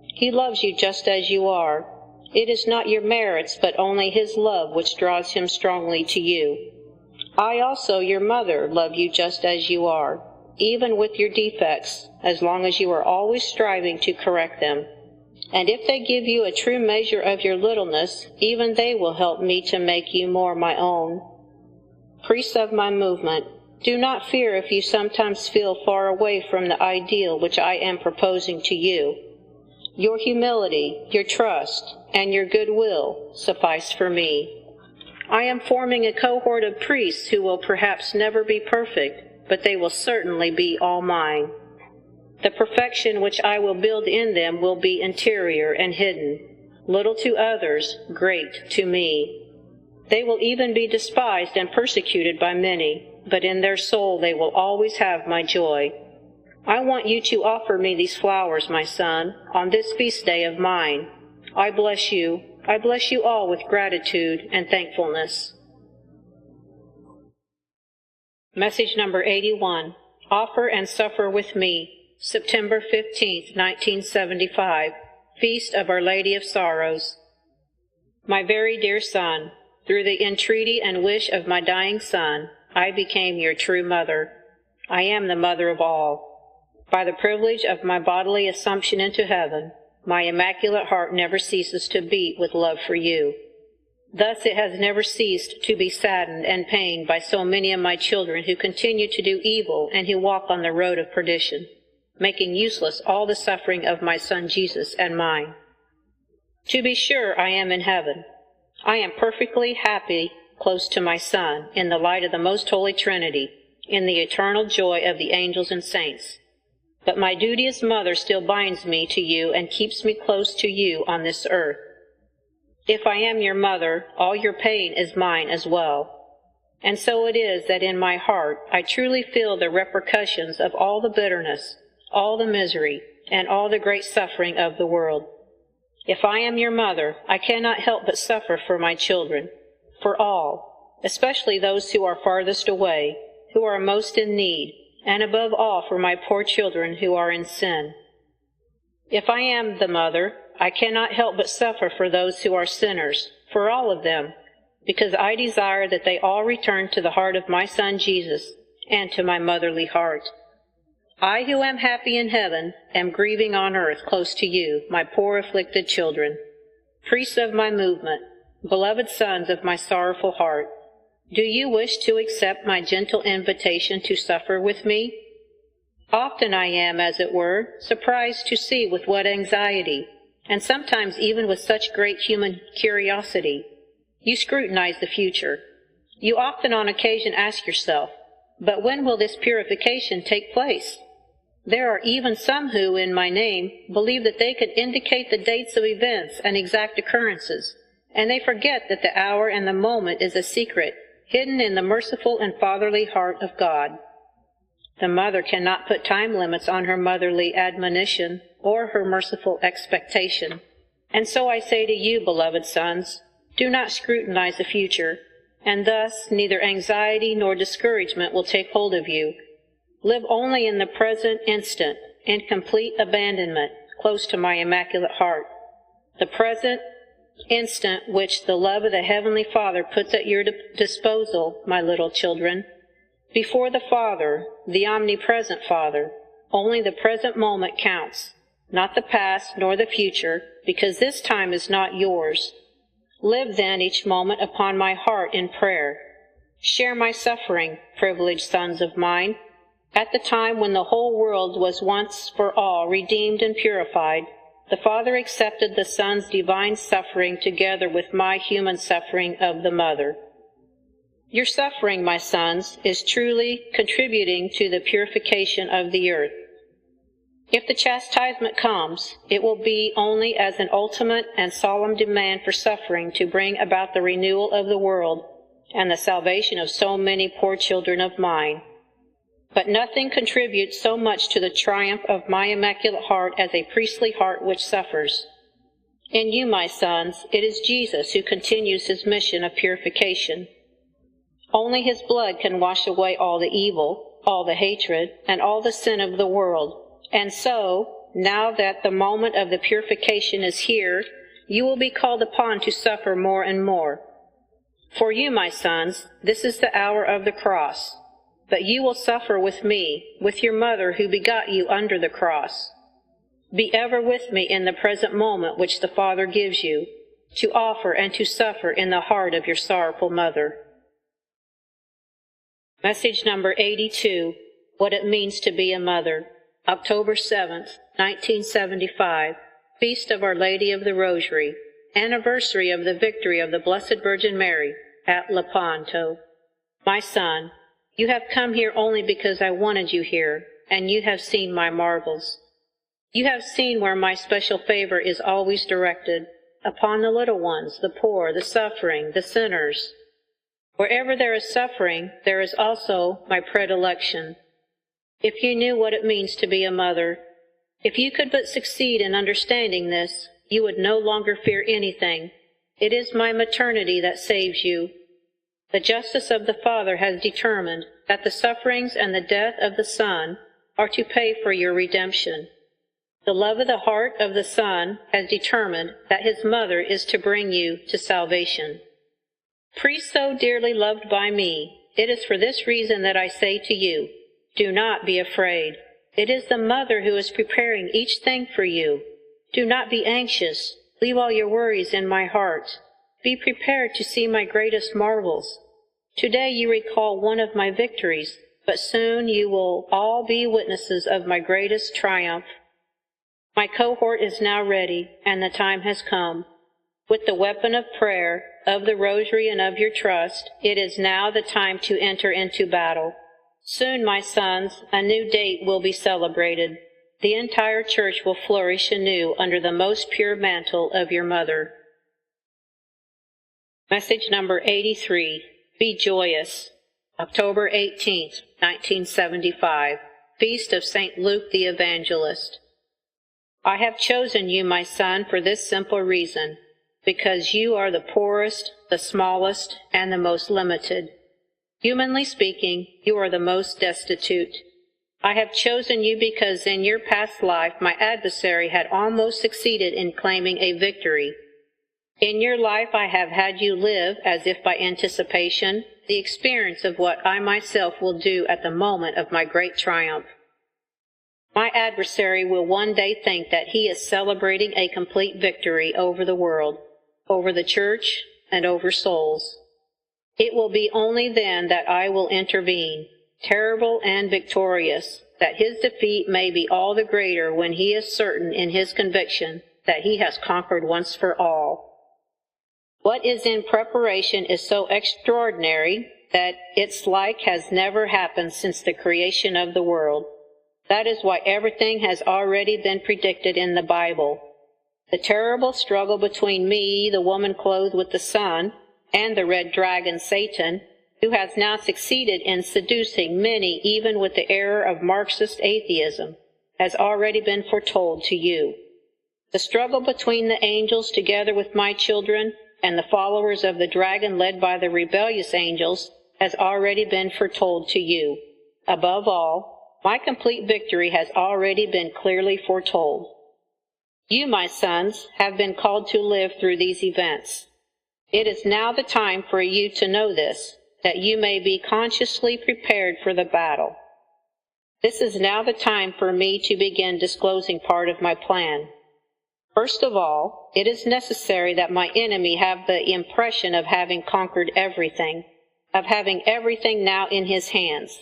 He loves you just as you are. It is not your merits, but only his love which draws him strongly to you. I also, your mother, love you just as you are, even with your defects, as long as you are always striving to correct them. And if they give you a true measure of your littleness, even they will help me to make you more my own. Priests of my movement, do not fear if you sometimes feel far away from the ideal which I am proposing to you. Your humility, your trust, and your goodwill suffice for me. I am forming a cohort of priests who will perhaps never be perfect, but they will certainly be all mine. The perfection which I will build in them will be interior and hidden, little to others, great to me. They will even be despised and persecuted by many, but in their soul they will always have my joy. I want you to offer me these flowers, my son, on this feast day of mine. I bless you all with gratitude and thankfulness. Message number 81. Offer and suffer with me, September 15th, 1975, Feast of Our Lady of Sorrows. My very dear son, through the entreaty and wish of my dying son, I became your true mother. I am the mother of all. By the privilege of my bodily assumption into heaven, my Immaculate Heart never ceases to beat with love for you. Thus it has never ceased to be saddened and pained by so many of my children who continue to do evil and who walk on the road of perdition, making useless all the suffering of my son Jesus and mine. To be sure, I am in heaven. I am perfectly happy close to my Son, in the light of the Most Holy Trinity, in the eternal joy of the angels and saints. But my duty as mother still binds me to you and keeps me close to you on this earth. If I am your mother, all your pain is mine as well. And so it is that in my heart I truly feel the repercussions of all the bitterness, all the misery, and all the great suffering of the world. If I am your mother, I cannot help but suffer for my children, for all, especially those who are farthest away, who are most in need, and above all for my poor children who are in sin. If I am the mother, I cannot help but suffer for those who are sinners, for all of them, because I desire that they all return to the heart of my Son Jesus and to my motherly heart. I who am happy in heaven am grieving on earth close to you, my poor afflicted children. Priests of my movement, beloved sons of my sorrowful heart, do you wish to accept my gentle invitation to suffer with me? Often I am, as it were, surprised to see with what anxiety, and sometimes even with such great human curiosity, you scrutinize the future. You often on occasion ask yourself, but when will this purification take place? There are even some who, in my name, believe that they could indicate the dates of events and exact occurrences, and they forget that the hour and the moment is a secret, hidden in the merciful and fatherly heart of God. The mother cannot put time limits on her motherly admonition or her merciful expectation. And so I say to you, beloved sons, do not scrutinize the future, and thus neither anxiety nor discouragement will take hold of you. Live only in the present instant, in complete abandonment, close to my Immaculate Heart. The present instant which the love of the Heavenly Father puts at your disposal, my little children. Before the Father, the omnipresent Father, only the present moment counts, not the past nor the future, because this time is not yours. Live then each moment upon my heart in prayer. Share my suffering, privileged sons of mine. At the time when the whole world was once for all redeemed and purified, the Father accepted the Son's divine suffering together with my human suffering of the Mother. Your suffering, my sons, is truly contributing to the purification of the earth. If the chastisement comes, it will be only as an ultimate and solemn demand for suffering to bring about the renewal of the world and the salvation of so many poor children of mine. But nothing contributes so much to the triumph of my Immaculate Heart as a priestly heart which suffers. In you, my sons, it is Jesus who continues his mission of purification. Only his blood can wash away all the evil, all the hatred, and all the sin of the world. And so, now that the moment of the purification is here, you will be called upon to suffer more and more. For you, my sons, this is the hour of the cross. But you will suffer with me, with your mother who begot you under the cross. Be ever with me in the present moment which the Father gives you, to offer and to suffer in the heart of your sorrowful mother. Message number 82, What It Means to Be a Mother, October 7th, 1975, Feast of Our Lady of the Rosary, anniversary of the victory of the Blessed Virgin Mary at Lepanto. My son, you have come here only because I wanted you here, and you have seen my marvels. You have seen where my special favor is always directed, upon the little ones, the poor, the suffering, the sinners. Wherever there is suffering, there is also my predilection. If you knew what it means to be a mother, if you could but succeed in understanding this, you would no longer fear anything. It is my maternity that saves you. The justice of the Father has determined that the sufferings and the death of the Son are to pay for your redemption. The love of the heart of the Son has determined that his mother is to bring you to salvation. Priest so dearly loved by me, it is for this reason that I say to you, do not be afraid. It is the mother who is preparing each thing for you. Do not be anxious. Leave all your worries in my heart. Be prepared to see my greatest marvels. Today you recall one of my victories, but soon you will all be witnesses of my greatest triumph. My cohort is now ready, and the time has come. With the weapon of prayer, of the rosary, and of your trust, it is now the time to enter into battle. Soon, my sons, a new date will be celebrated. The entire church will flourish anew under the most pure mantle of your mother. Message number 83, Be Joyous, October 18th, 1975, Feast of St. Luke the Evangelist. I have chosen you, my son, for this simple reason, because you are the poorest, the smallest, and the most limited. Humanly speaking, you are the most destitute. I have chosen you because in your past life my adversary had almost succeeded in claiming a victory. In your life I have had you live, as if by anticipation, the experience of what I myself will do at the moment of my great triumph. My adversary will one day think that he is celebrating a complete victory over the world, over the church, and over souls. It will be only then that I will intervene, terrible and victorious, that his defeat may be all the greater when he is certain in his conviction that he has conquered once for all. What is in preparation is so extraordinary that its like has never happened since the creation of the world. That is why everything has already been predicted in the Bible. The terrible struggle between me, the woman clothed with the sun, and the red dragon Satan, who has now succeeded in seducing many even with the error of Marxist atheism, has already been foretold to you. The struggle between the angels together with my children and the followers of the dragon led by the rebellious angels has already been foretold to you. Above all, my complete victory has already been clearly foretold. You, my sons, have been called to live through these events. It is now the time for you to know this, that you may be consciously prepared for the battle. This is now the time for me to begin disclosing part of my plan. First of all, it is necessary that my enemy have the impression of having conquered everything, of having everything now in his hands.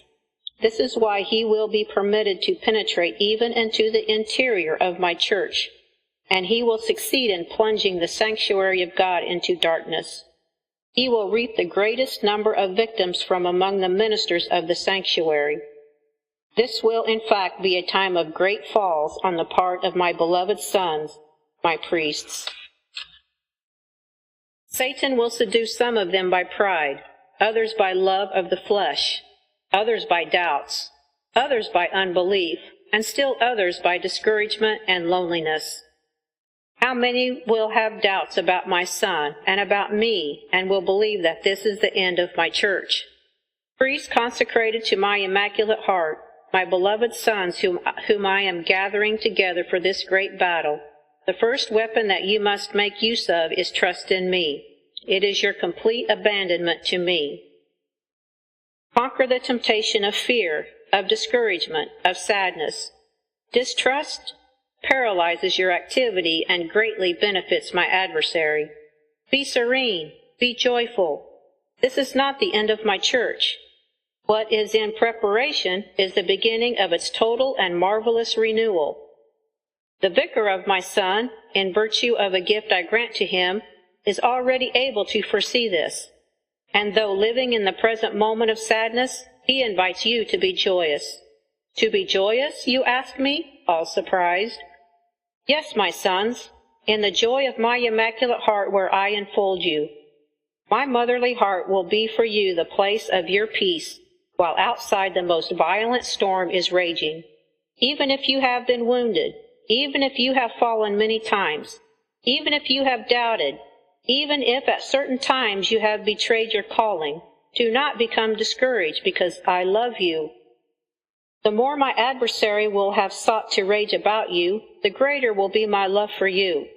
This is why he will be permitted to penetrate even into the interior of my church, and he will succeed in plunging the sanctuary of God into darkness. He will reap the greatest number of victims from among the ministers of the sanctuary. This will, in fact, be a time of great falls on the part of my beloved sons, my priests. Satan will seduce some of them by pride, others by love of the flesh, others by doubts, others by unbelief, and still others by discouragement and loneliness. How many will have doubts about my Son and about me, and will believe that this is the end of my church? Priests consecrated to my Immaculate Heart, my beloved sons whom I am gathering together for this great battle, the first weapon that you must make use of is trust in me. It is your complete abandonment to me. Conquer the temptation of fear, of discouragement, of sadness. Distrust paralyzes your activity and greatly benefits my adversary. Be serene, be joyful. This is not the end of my church. What is in preparation is the beginning of its total and marvelous renewal. The vicar of my Son, in virtue of a gift I grant to him, is already able to foresee this. And though living in the present moment of sadness, he invites you to be joyous. To be joyous, you ask me, all surprised? Yes, my sons, in the joy of my Immaculate Heart where I enfold you. My motherly heart will be for you the place of your peace, while outside the most violent storm is raging. Even if you have been wounded, even if you have fallen many times, even if you have doubted, even if at certain times you have betrayed your calling, do not become discouraged, because I love you. The more my adversary will have sought to rage about you, the greater will be my love for you.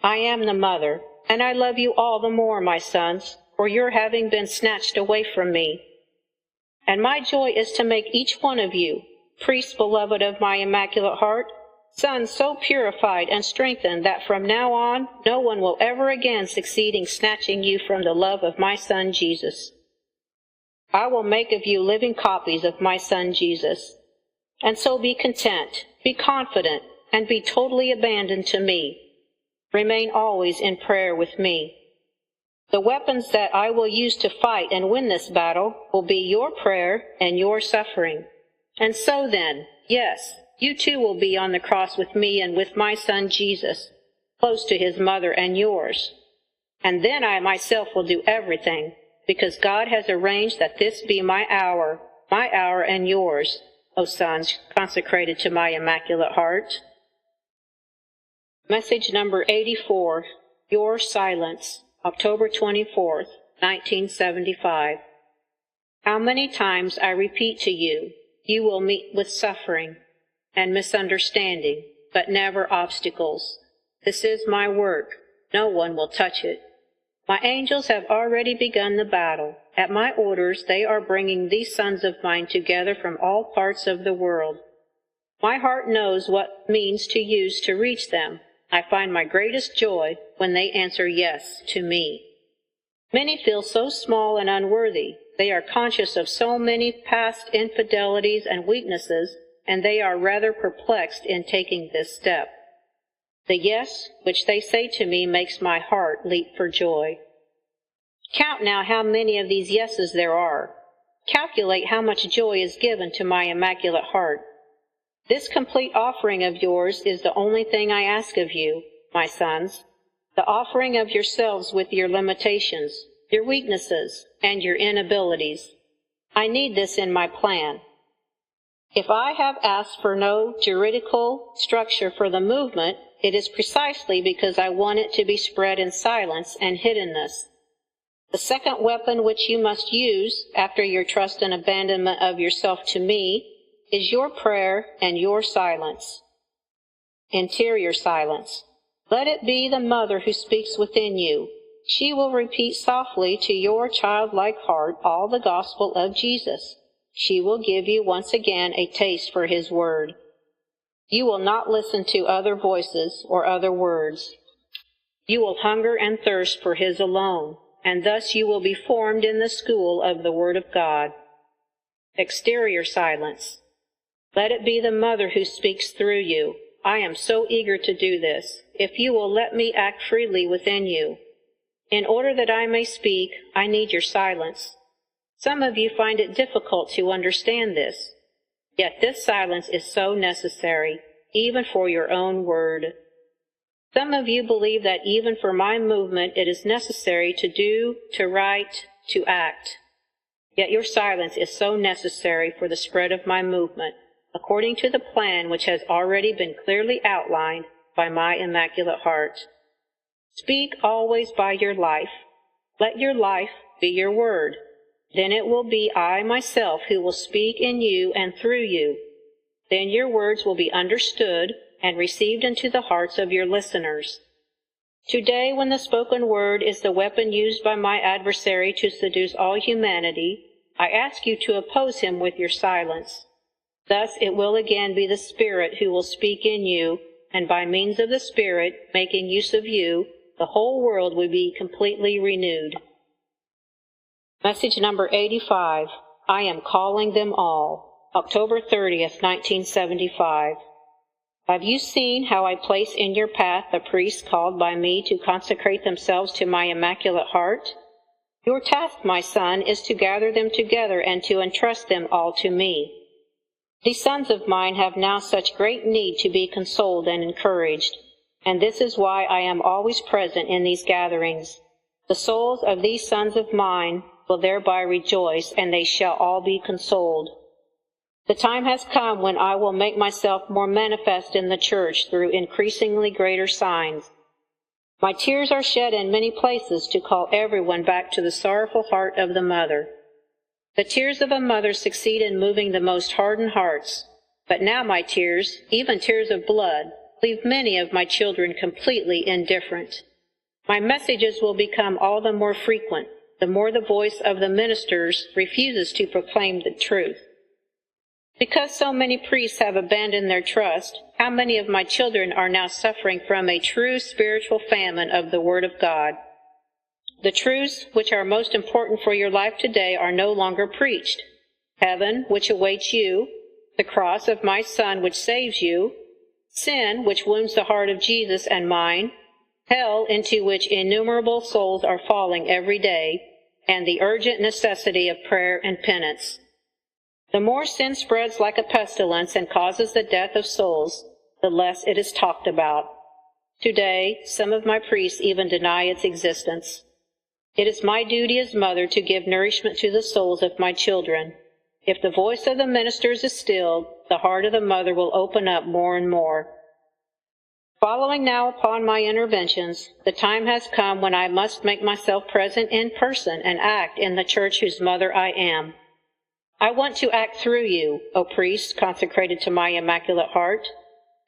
I am the mother, and I love you all the more, my sons, for your having been snatched away from me. And my joy is to make each one of you, priests beloved of my Immaculate Heart, sons so purified and strengthened that from now on no one will ever again succeed in snatching you from the love of my Son Jesus. I will make of you living copies of my Son Jesus. And so be content, be confident, and be totally abandoned to me. Remain always in prayer with me. The weapons that I will use to fight and win this battle will be your prayer and your suffering. And so then, yes, you too will be on the cross with me and with my Son Jesus, close to his mother and yours. And then I myself will do everything, because God has arranged that this be my hour and yours, O sons consecrated to my Immaculate Heart. Message number 84, Your Silence, October 24th, 1975. How many times I repeat to you, you will meet with suffering and misunderstanding, but never obstacles. This is my work. No one will touch it. My angels have already begun the battle. At my orders, they are bringing these sons of mine together from all parts of the world. My heart knows what means to use to reach them. I find my greatest joy when they answer yes to me. Many feel so small and unworthy. They are conscious of so many past infidelities and weaknesses, and they are rather perplexed in taking this step. The yes which they say to me makes my heart leap for joy. Count now how many of these yeses there are. Calculate how much joy is given to my Immaculate Heart. This complete offering of yours is the only thing I ask of you, my sons, the offering of yourselves with your limitations, your weaknesses, and your inabilities. I need this in my plan. If I have asked for no juridical structure for the movement, it is precisely because I want it to be spread in silence and hiddenness. The second weapon which you must use, after your trust and abandonment of yourself to me, is your prayer and your silence. Interior silence. Let it be the mother who speaks within you. She will repeat softly to your childlike heart all the gospel of Jesus. She will give you once again a taste for his word. You will not listen to other voices or other words. You will hunger and thirst for his alone, and thus you will be formed in the school of the word of God. Exterior silence. Let it be the mother who speaks through you. I am so eager to do this, if you will let me act freely within you. In order that I may speak, I need your silence. Some of you find it difficult to understand this, yet this silence is so necessary, even for your own word. Some of you believe that even for my movement it is necessary to do, to write, to act. Yet your silence is so necessary for the spread of my movement, according to the plan which has already been clearly outlined by my Immaculate Heart. Speak always by your life. Let your life be your word. Then it will be I myself who will speak in you and through you. Then your words will be understood and received into the hearts of your listeners. Today, when the spoken word is the weapon used by my adversary to seduce all humanity, I ask you to oppose him with your silence. Thus it will again be the Spirit who will speak in you, and by means of the Spirit, making use of you, the whole world will be completely renewed. Message number 85. I am calling them all. October 30th, 1975. Have you seen how I place in your path the priests called by me to consecrate themselves to my Immaculate Heart? Your task, my son, is to gather them together and to entrust them all to me. These sons of mine have now such great need to be consoled and encouraged, and this is why I am always present in these gatherings. The souls of these sons of mine will thereby rejoice, and they shall all be consoled. The time has come when I will make myself more manifest in the Church through increasingly greater signs. My tears are shed in many places to call everyone back to the sorrowful heart of the mother. The tears of a mother succeed in moving the most hardened hearts, but now my tears, even tears of blood, leave many of my children completely indifferent. My messages will become all the more frequent, the more the voice of the ministers refuses to proclaim the truth. Because so many priests have abandoned their trust, how many of my children are now suffering from a true spiritual famine of the Word of God? The truths which are most important for your life today are no longer preached. Heaven, which awaits you, the cross of my Son, which saves you, sin, which wounds the heart of Jesus and mine, hell, into which innumerable souls are falling every day, and the urgent necessity of prayer and penance. The more sin spreads like a pestilence and causes the death of souls, the less it is talked about. Today, some of my priests even deny its existence. It is my duty as mother to give nourishment to the souls of my children. If the voice of the ministers is stilled, the heart of the mother will open up more and more. Following now upon my interventions, the time has come when I must make myself present in person and act in the Church whose mother I am. I want to act through you, O priests consecrated to my Immaculate Heart.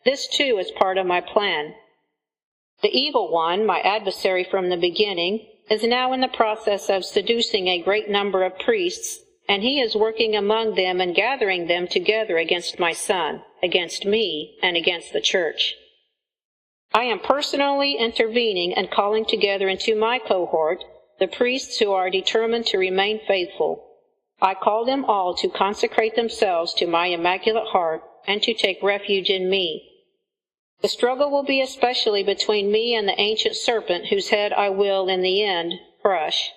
This, too, is part of my plan. The evil one, my adversary from the beginning, is now in the process of seducing a great number of priests, and he is working among them and gathering them together against my Son, against me and against the Church. I am personally intervening and calling together into my cohort the priests who are determined to remain faithful. I call them all to consecrate themselves to my Immaculate Heart and to take refuge in me. The struggle will be especially between me and the ancient serpent whose head I will, in the end, crush.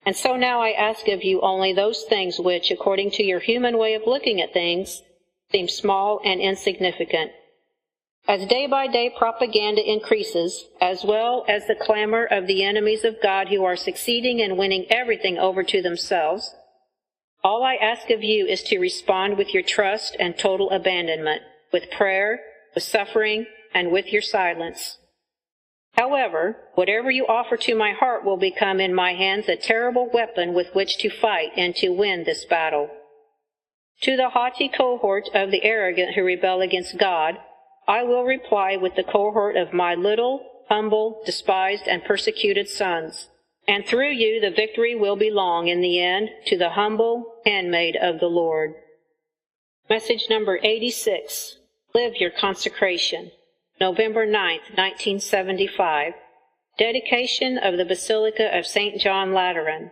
And so now I ask of you only those things which, according to your human way of looking at things, seem small and insignificant. As day by day propaganda increases, as well as the clamor of the enemies of God who are succeeding in winning everything over to themselves, all I ask of you is to respond with your trust and total abandonment, with prayer, with suffering, and with your silence. However, whatever you offer to my heart will become in my hands a terrible weapon with which to fight and to win this battle. To the haughty cohort of the arrogant who rebel against God, I will reply with the cohort of my little, humble, despised, and persecuted sons. And through you the victory will belong in the end to the humble handmaid of the Lord. Message number 86. Live your consecration. November 9, 1975. Dedication of the Basilica of St. John Lateran.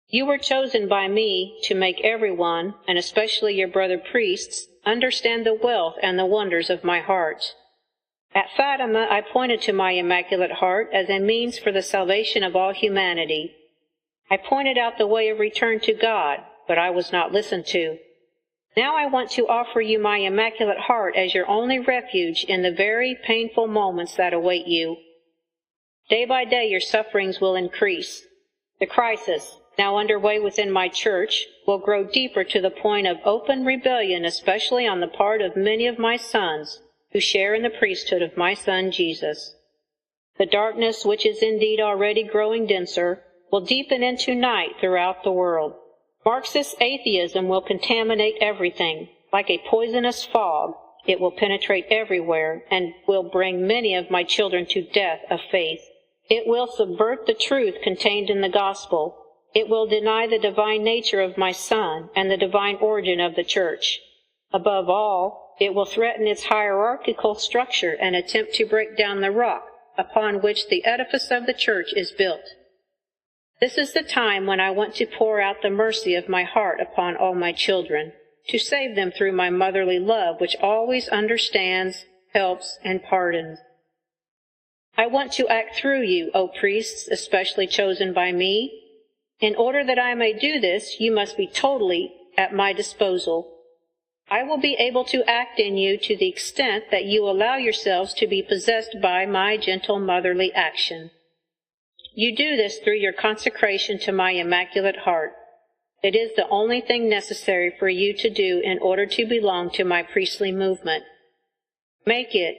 You were chosen by me to make everyone, and especially your brother priests, understand the wealth and the wonders of my heart. At Fatima, I pointed to my Immaculate Heart as a means for the salvation of all humanity. I pointed out the way of return to God, but I was not listened to. Now I want to offer you my Immaculate Heart as your only refuge in the very painful moments that await you. Day by day your sufferings will increase. The crisis, now underway within my Church, will grow deeper to the point of open rebellion, especially on the part of many of my sons who share in the priesthood of my Son Jesus. The darkness, which is indeed already growing denser, will deepen into night throughout the world. Marxist atheism will contaminate everything. Like a poisonous fog, it will penetrate everywhere and will bring many of my children to death of faith. It will subvert the truth contained in the gospel. It will deny the divine nature of my Son and the divine origin of the Church. Above all, it will threaten its hierarchical structure and attempt to break down the rock upon which the edifice of the Church is built. This is the time when I want to pour out the mercy of my heart upon all my children, to save them through my motherly love, which always understands, helps, and pardons. I want to act through you, O priests, especially chosen by me. In order that I may do this, you must be totally at my disposal. I will be able to act in you to the extent that you allow yourselves to be possessed by my gentle motherly action. You do this through your consecration to my Immaculate Heart. It is the only thing necessary for you to do in order to belong to my priestly movement. Make it,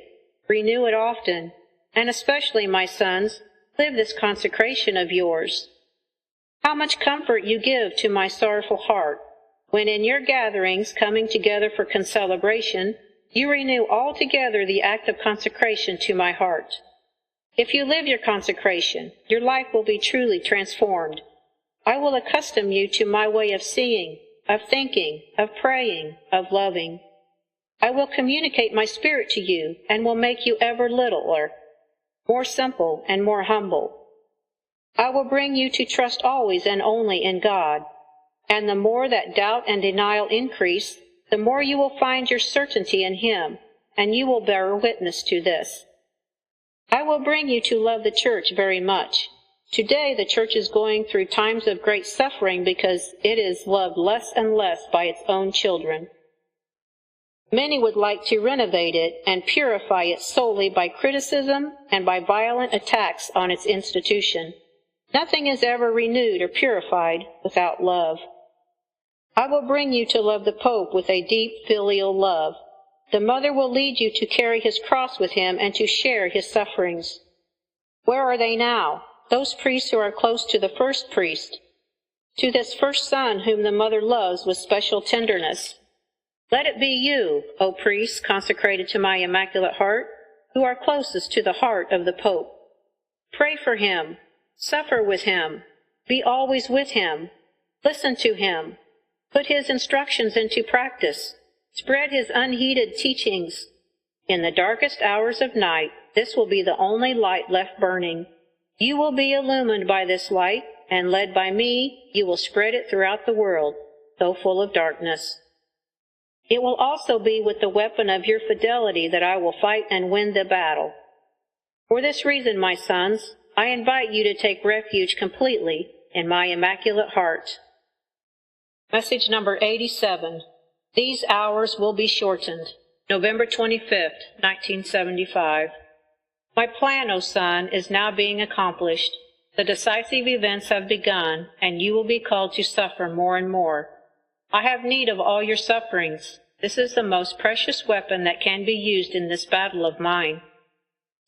renew it often, and especially, my sons, live this consecration of yours. How much comfort you give to my sorrowful heart, when in your gatherings, coming together for concelebration, you renew altogether the act of consecration to my heart. If you live your consecration, your life will be truly transformed. I will accustom you to my way of seeing, of thinking, of praying, of loving. I will communicate my spirit to you and will make you ever littler, more simple and more humble. I will bring you to trust always and only in God, and the more that doubt and denial increase, the more you will find your certainty in Him, and you will bear witness to this. I will bring you to love the Church very much. Today the Church is going through times of great suffering because it is loved less and less by its own children. Many would like to renovate it and purify it solely by criticism and by violent attacks on its institution. Nothing is ever renewed or purified without love. I will bring you to love the Pope with a deep filial love. The Mother will lead you to carry his cross with him and to share his sufferings. Where are they now, those priests who are close to the first priest, to this first Son whom the Mother loves with special tenderness? Let it be you, O priests consecrated to my Immaculate Heart, who are closest to the heart of the Pope. Pray for him, suffer with him, be always with him, listen to him, put his instructions into practice, Spread his unheeded teachings. In the darkest hours of night, this will be the only light left burning. You will be illumined by this light, and led by me, you will spread it throughout the world, though full of darkness. It will also be with the weapon of your fidelity that I will fight and win the battle. For this reason, my sons, I invite you to take refuge completely in my Immaculate Heart. Message number 87. These hours will be shortened. November 25th, 1975. My plan, O Son, is now being accomplished. The decisive events have begun, and you will be called to suffer more and more. I have need of all your sufferings. This is the most precious weapon that can be used in this battle of mine.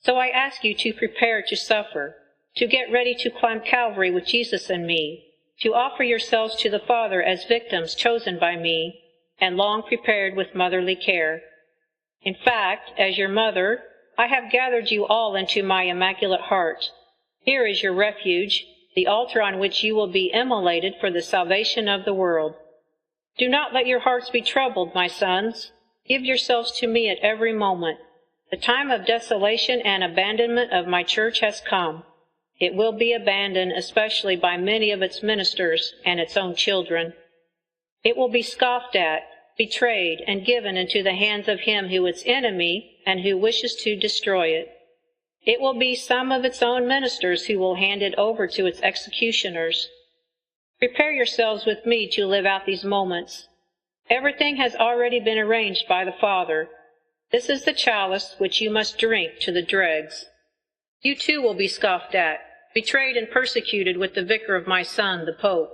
So I ask you to prepare to suffer, to get ready to climb Calvary with Jesus and me, to offer yourselves to the Father as victims chosen by me, and long prepared with motherly care. In fact, as your mother, I have gathered you all into my Immaculate Heart. Here is your refuge, the altar on which you will be immolated for the salvation of the world. Do not let your hearts be troubled, my sons. Give yourselves to me at every moment. The time of desolation and abandonment of my church has come. It will be abandoned, especially by many of its ministers and its own children. It will be scoffed at, betrayed, and given into the hands of him who is its enemy and who wishes to destroy it. It will be some of its own ministers who will hand it over to its executioners. Prepare yourselves with me to live out these moments. Everything has already been arranged by the Father. This is the chalice which you must drink to the dregs. You too will be scoffed at, betrayed and persecuted with the vicar of my son, the Pope.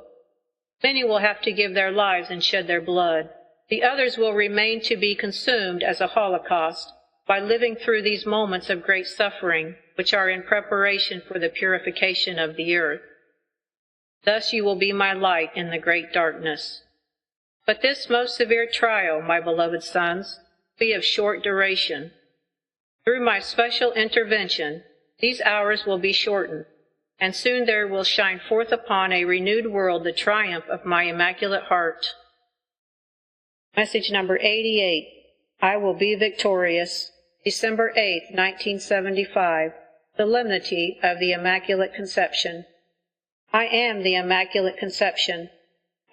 Many will have to give their lives and shed their blood. The others will remain to be consumed as a holocaust by living through these moments of great suffering, which are in preparation for the purification of the earth. Thus you will be my light in the great darkness. But this most severe trial, my beloved sons, be of short duration. Through my special intervention, these hours will be shortened, and soon there will shine forth upon a renewed world the triumph of my Immaculate Heart. Message number 88. I will be victorious. December 8, 1975. Solemnity of the Immaculate Conception. I am the Immaculate Conception.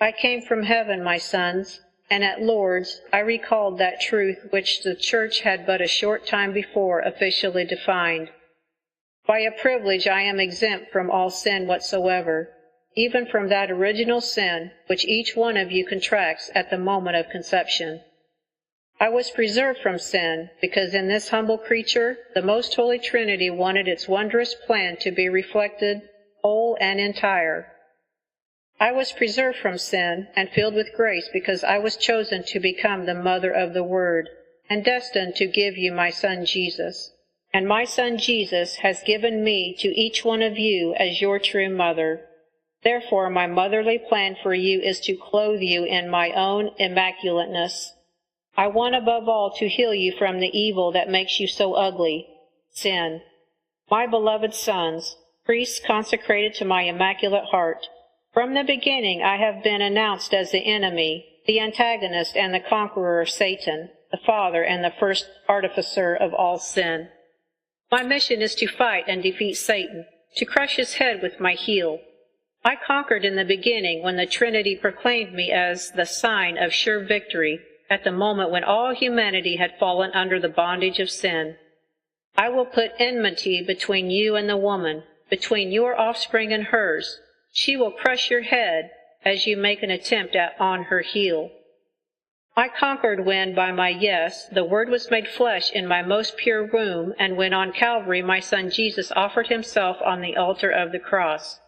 I came from heaven, my sons, and at Lourdes I recalled that truth which the Church had but a short time before officially defined. By a privilege I am exempt from all sin whatsoever, even from that original sin which each one of you contracts at the moment of conception. I was preserved from sin because in this humble creature the Most Holy Trinity wanted its wondrous plan to be reflected whole and entire. I was preserved from sin and filled with grace because I was chosen to become the mother of the Word and destined to give you my Son Jesus. And my Son Jesus has given me to each one of you as your true mother. Therefore, my motherly plan for you is to clothe you in my own immaculateness. I want above all to heal you from the evil that makes you so ugly, sin. My beloved sons, priests consecrated to my Immaculate Heart, from the beginning I have been announced as the enemy, the antagonist and the conqueror of Satan, the father and the first artificer of all sin. My mission is to fight and defeat Satan, to crush his head with my heel. I conquered in the beginning when the Trinity proclaimed me as the sign of sure victory at the moment when all humanity had fallen under the bondage of sin. I will put enmity between you and the woman, between your offspring and hers. She will crush your head as you make an attempt on her heel. I conquered when, by my yes, the Word was made flesh in my most pure womb, and when on Calvary my Son Jesus offered himself on the altar of the cross.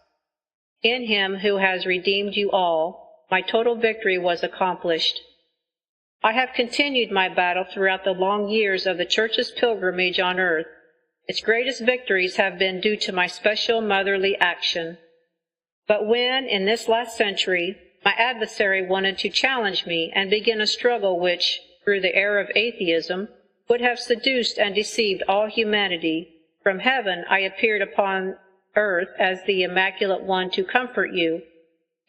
In him who has redeemed you all, my total victory was accomplished. I have continued my battle throughout the long years of the Church's pilgrimage on earth. Its greatest victories have been due to my special motherly action. But when, in this last century, my adversary wanted to challenge me and begin a struggle which, through the error of atheism, would have seduced and deceived all humanity, from heaven I appeared upon earth as the Immaculate One to comfort you,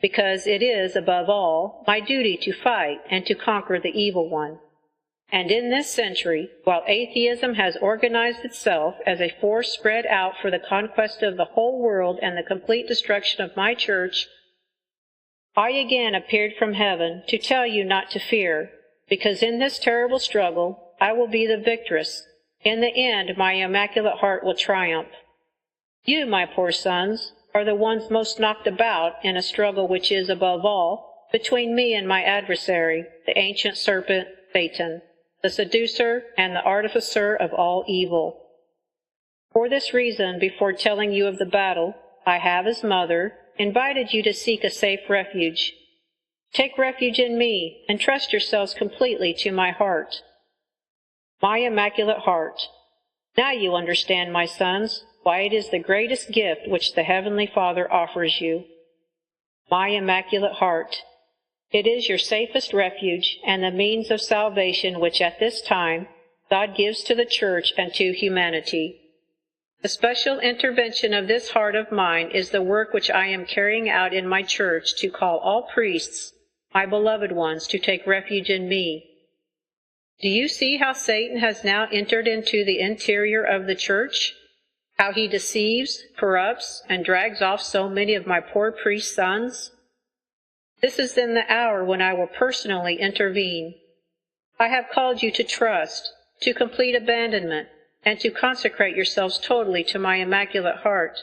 because it is, above all, my duty to fight and to conquer the evil one. And in this century, while atheism has organized itself as a force spread out for the conquest of the whole world and the complete destruction of my church, I again appeared from heaven to tell you not to fear, because in this terrible struggle I will be the victress. In the end, my Immaculate Heart will triumph. You, my poor sons, are the ones most knocked about in a struggle which is, above all, between me and my adversary, the ancient serpent, Satan, the seducer and the artificer of all evil. For this reason, before telling you of the battle, I have, as mother, invited you to seek a safe refuge. Take refuge in me, and trust yourselves completely to my heart. My Immaculate Heart. Now you understand, my sons, why it is the greatest gift which the Heavenly Father offers you. My Immaculate Heart. It is your safest refuge and the means of salvation which at this time God gives to the Church and to humanity. The special intervention of this heart of mine is the work which I am carrying out in my church to call all priests, my beloved ones, to take refuge in me. Do you see how Satan has now entered into the interior of the church? How he deceives, corrupts, and drags off so many of my poor priest sons? This is then the hour when I will personally intervene. I have called you to trust, to complete abandonment, and to consecrate yourselves totally to my Immaculate Heart.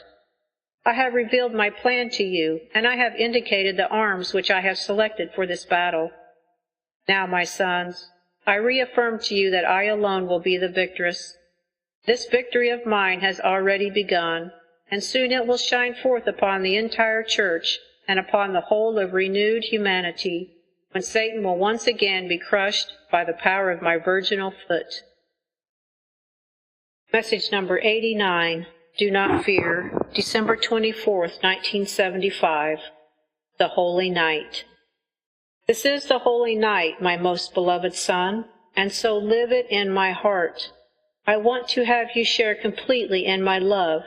I have revealed my plan to you, and I have indicated the arms which I have selected for this battle. Now, my sons, I reaffirm to you that I alone will be the victress. This victory of mine has already begun, and soon it will shine forth upon the entire Church and upon the whole of renewed humanity, when Satan will once again be crushed by the power of my virginal foot. Message number 89, Do Not Fear, December 24th, 1975, The Holy Night. This is the holy night, my most beloved son, and so live it in my heart. I want to have you share completely in my love,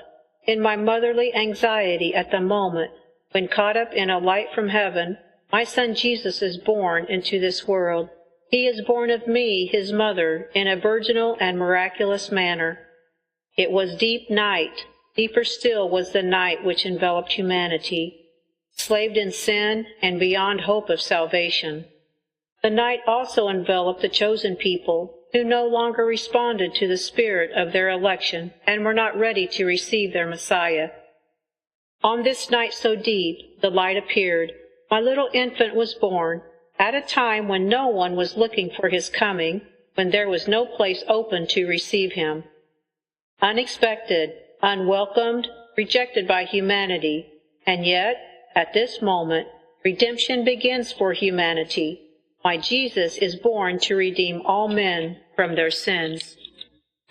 in my motherly anxiety at the moment when, caught up in a light from heaven, my son Jesus is born into this world. He is born of me, his mother, in a virginal and miraculous manner. It was deep night. Deeper still was the night which enveloped humanity, slaved in sin and beyond hope of salvation. The night also enveloped the chosen people, who no longer responded to the spirit of their election and were not ready to receive their Messiah. On this night so deep, the light appeared. My little infant was born, at a time when no one was looking for his coming, when there was no place open to receive him. Unexpected, unwelcomed, rejected by humanity, and yet, at this moment, redemption begins for humanity. My Jesus is born to redeem all men from their sins.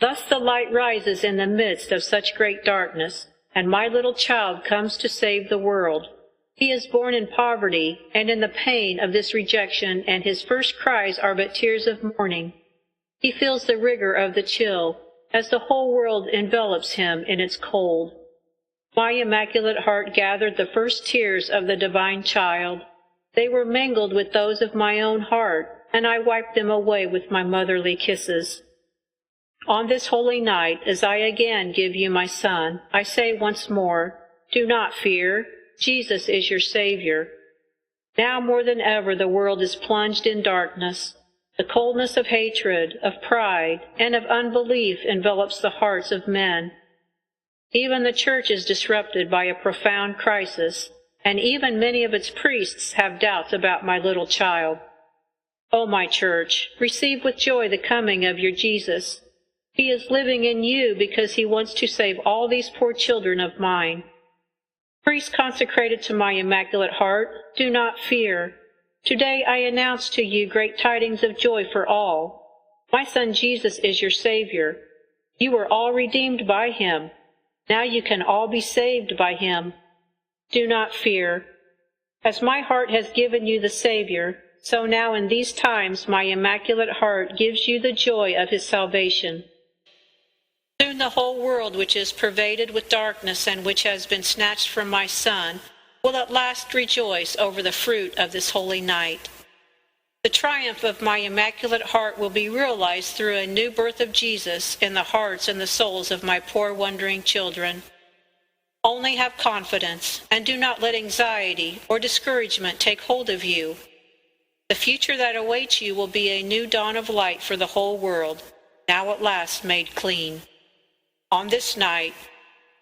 Thus the light rises in the midst of such great darkness, and my little child comes to save the world. He is born in poverty and in the pain of this rejection, and his first cries are but tears of mourning. He feels the rigor of the chill, as the whole world envelops him in its cold. My Immaculate Heart gathered the first tears of the divine child. They were mingled with those of my own heart, and I wiped them away with my motherly kisses. On this holy night, as I again give you my son, I say once more, do not fear. Jesus is your Savior. Now more than ever the world is plunged in darkness. The coldness of hatred, of pride, and of unbelief envelops the hearts of men. Even the Church is disrupted by a profound crisis, and even many of its priests have doubts about my little child. O my Church, receive with joy the coming of your Jesus. He is living in you because he wants to save all these poor children of mine. Priests consecrated to my Immaculate Heart, do not fear. Today I announce to you great tidings of joy for all. My son Jesus is your Savior. You were all redeemed by him. Now you can all be saved by him. Do not fear. As my heart has given you the Savior, so now in these times my Immaculate Heart gives you the joy of his salvation. Soon the whole world, which is pervaded with darkness and which has been snatched from my Son, will at last rejoice over the fruit of this holy night. The triumph of my Immaculate Heart will be realized through a new birth of Jesus in the hearts and the souls of my poor wondering children. Only have confidence, and do not let anxiety or discouragement take hold of you. The future that awaits you will be a new dawn of light for the whole world, now at last made clean. On this night,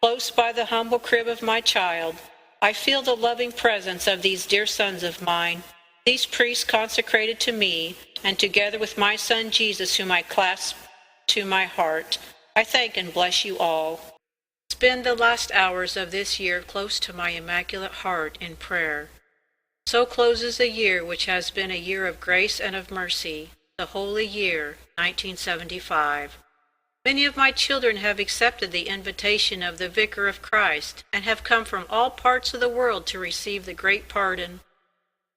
close by the humble crib of my child, I feel the loving presence of these dear sons of mine, these priests consecrated to me, and together with my son Jesus, whom I clasp to my heart, I thank and bless you all. Spend the last hours of this year close to my Immaculate Heart in prayer. So closes a year which has been a year of grace and of mercy, the holy year, 1975. Many of my children have accepted the invitation of the Vicar of Christ and have come from all parts of the world to receive the great pardon.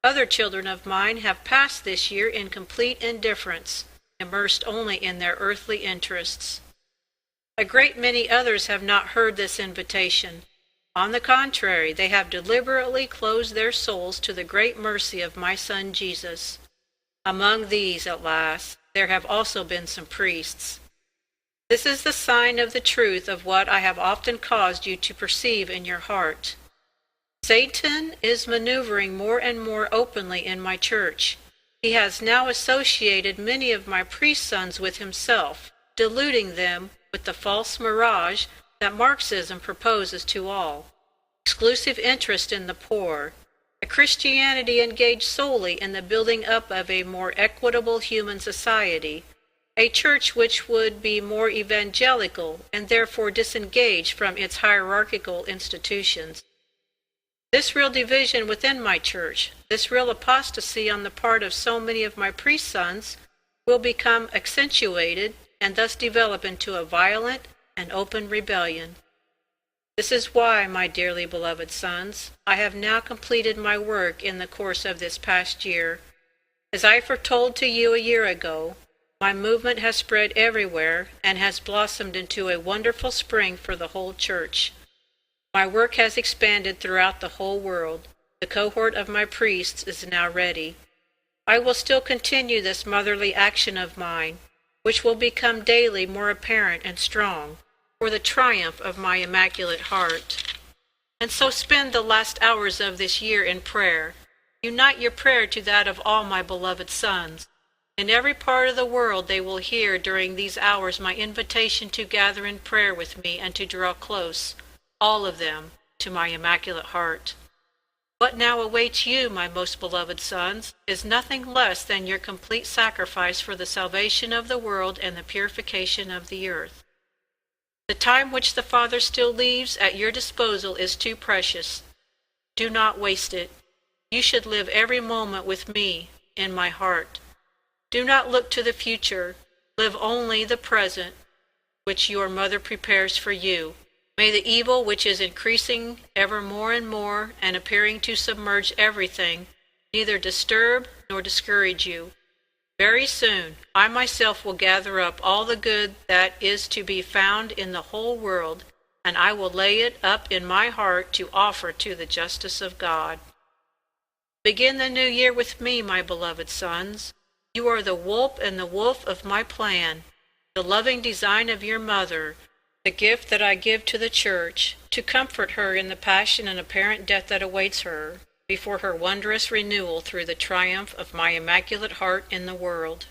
Other children of mine have passed this year in complete indifference, immersed only in their earthly interests. A great many others have not heard this invitation. On the contrary, they have deliberately closed their souls to the great mercy of my Son Jesus. Among these, at last, there have also been some priests. This is the sign of the truth of what I have often caused you to perceive in your heart. Satan is maneuvering more and more openly in my church. He has now associated many of my priest sons with himself, deluding them with the false mirage that Marxism proposes to all. Exclusive interest in the poor, a Christianity engaged solely in the building up of a more equitable human society, a church which would be more evangelical and therefore disengaged from its hierarchical institutions. This real division within my church, this real apostasy on the part of so many of my priest sons, will become accentuated and thus develop into a violent and open rebellion. This is why, my dearly beloved sons, I have now completed my work in the course of this past year. As I foretold to you a year ago, my movement has spread everywhere and has blossomed into a wonderful spring for the whole church. My work has expanded throughout the whole world. The cohort of my priests is now ready. I will still continue this motherly action of mine, which will become daily more apparent and strong, for the triumph of my Immaculate Heart. And so spend the last hours of this year in prayer. Unite your prayer to that of all my beloved sons. In every part of the world they will hear during these hours my invitation to gather in prayer with me and to draw close, all of them, to my Immaculate Heart. What now awaits you, my most beloved sons, is nothing less than your complete sacrifice for the salvation of the world and the purification of the earth. The time which the Father still leaves at your disposal is too precious. Do not waste it. You should live every moment with me in my heart. Do not look to the future. Live only the present, which your mother prepares for you. May the evil which is increasing ever more and more and appearing to submerge everything neither disturb nor discourage you. Very soon I myself will gather up all the good that is to be found in the whole world, and I will lay it up in my heart to offer to the justice of God. Begin the new year with me, my beloved sons. You are the whoop and the woof of my plan, the loving design of your mother, the gift that I give to the Church, to comfort her in the passion and apparent death that awaits her, before her wondrous renewal through the triumph of my Immaculate Heart in the world.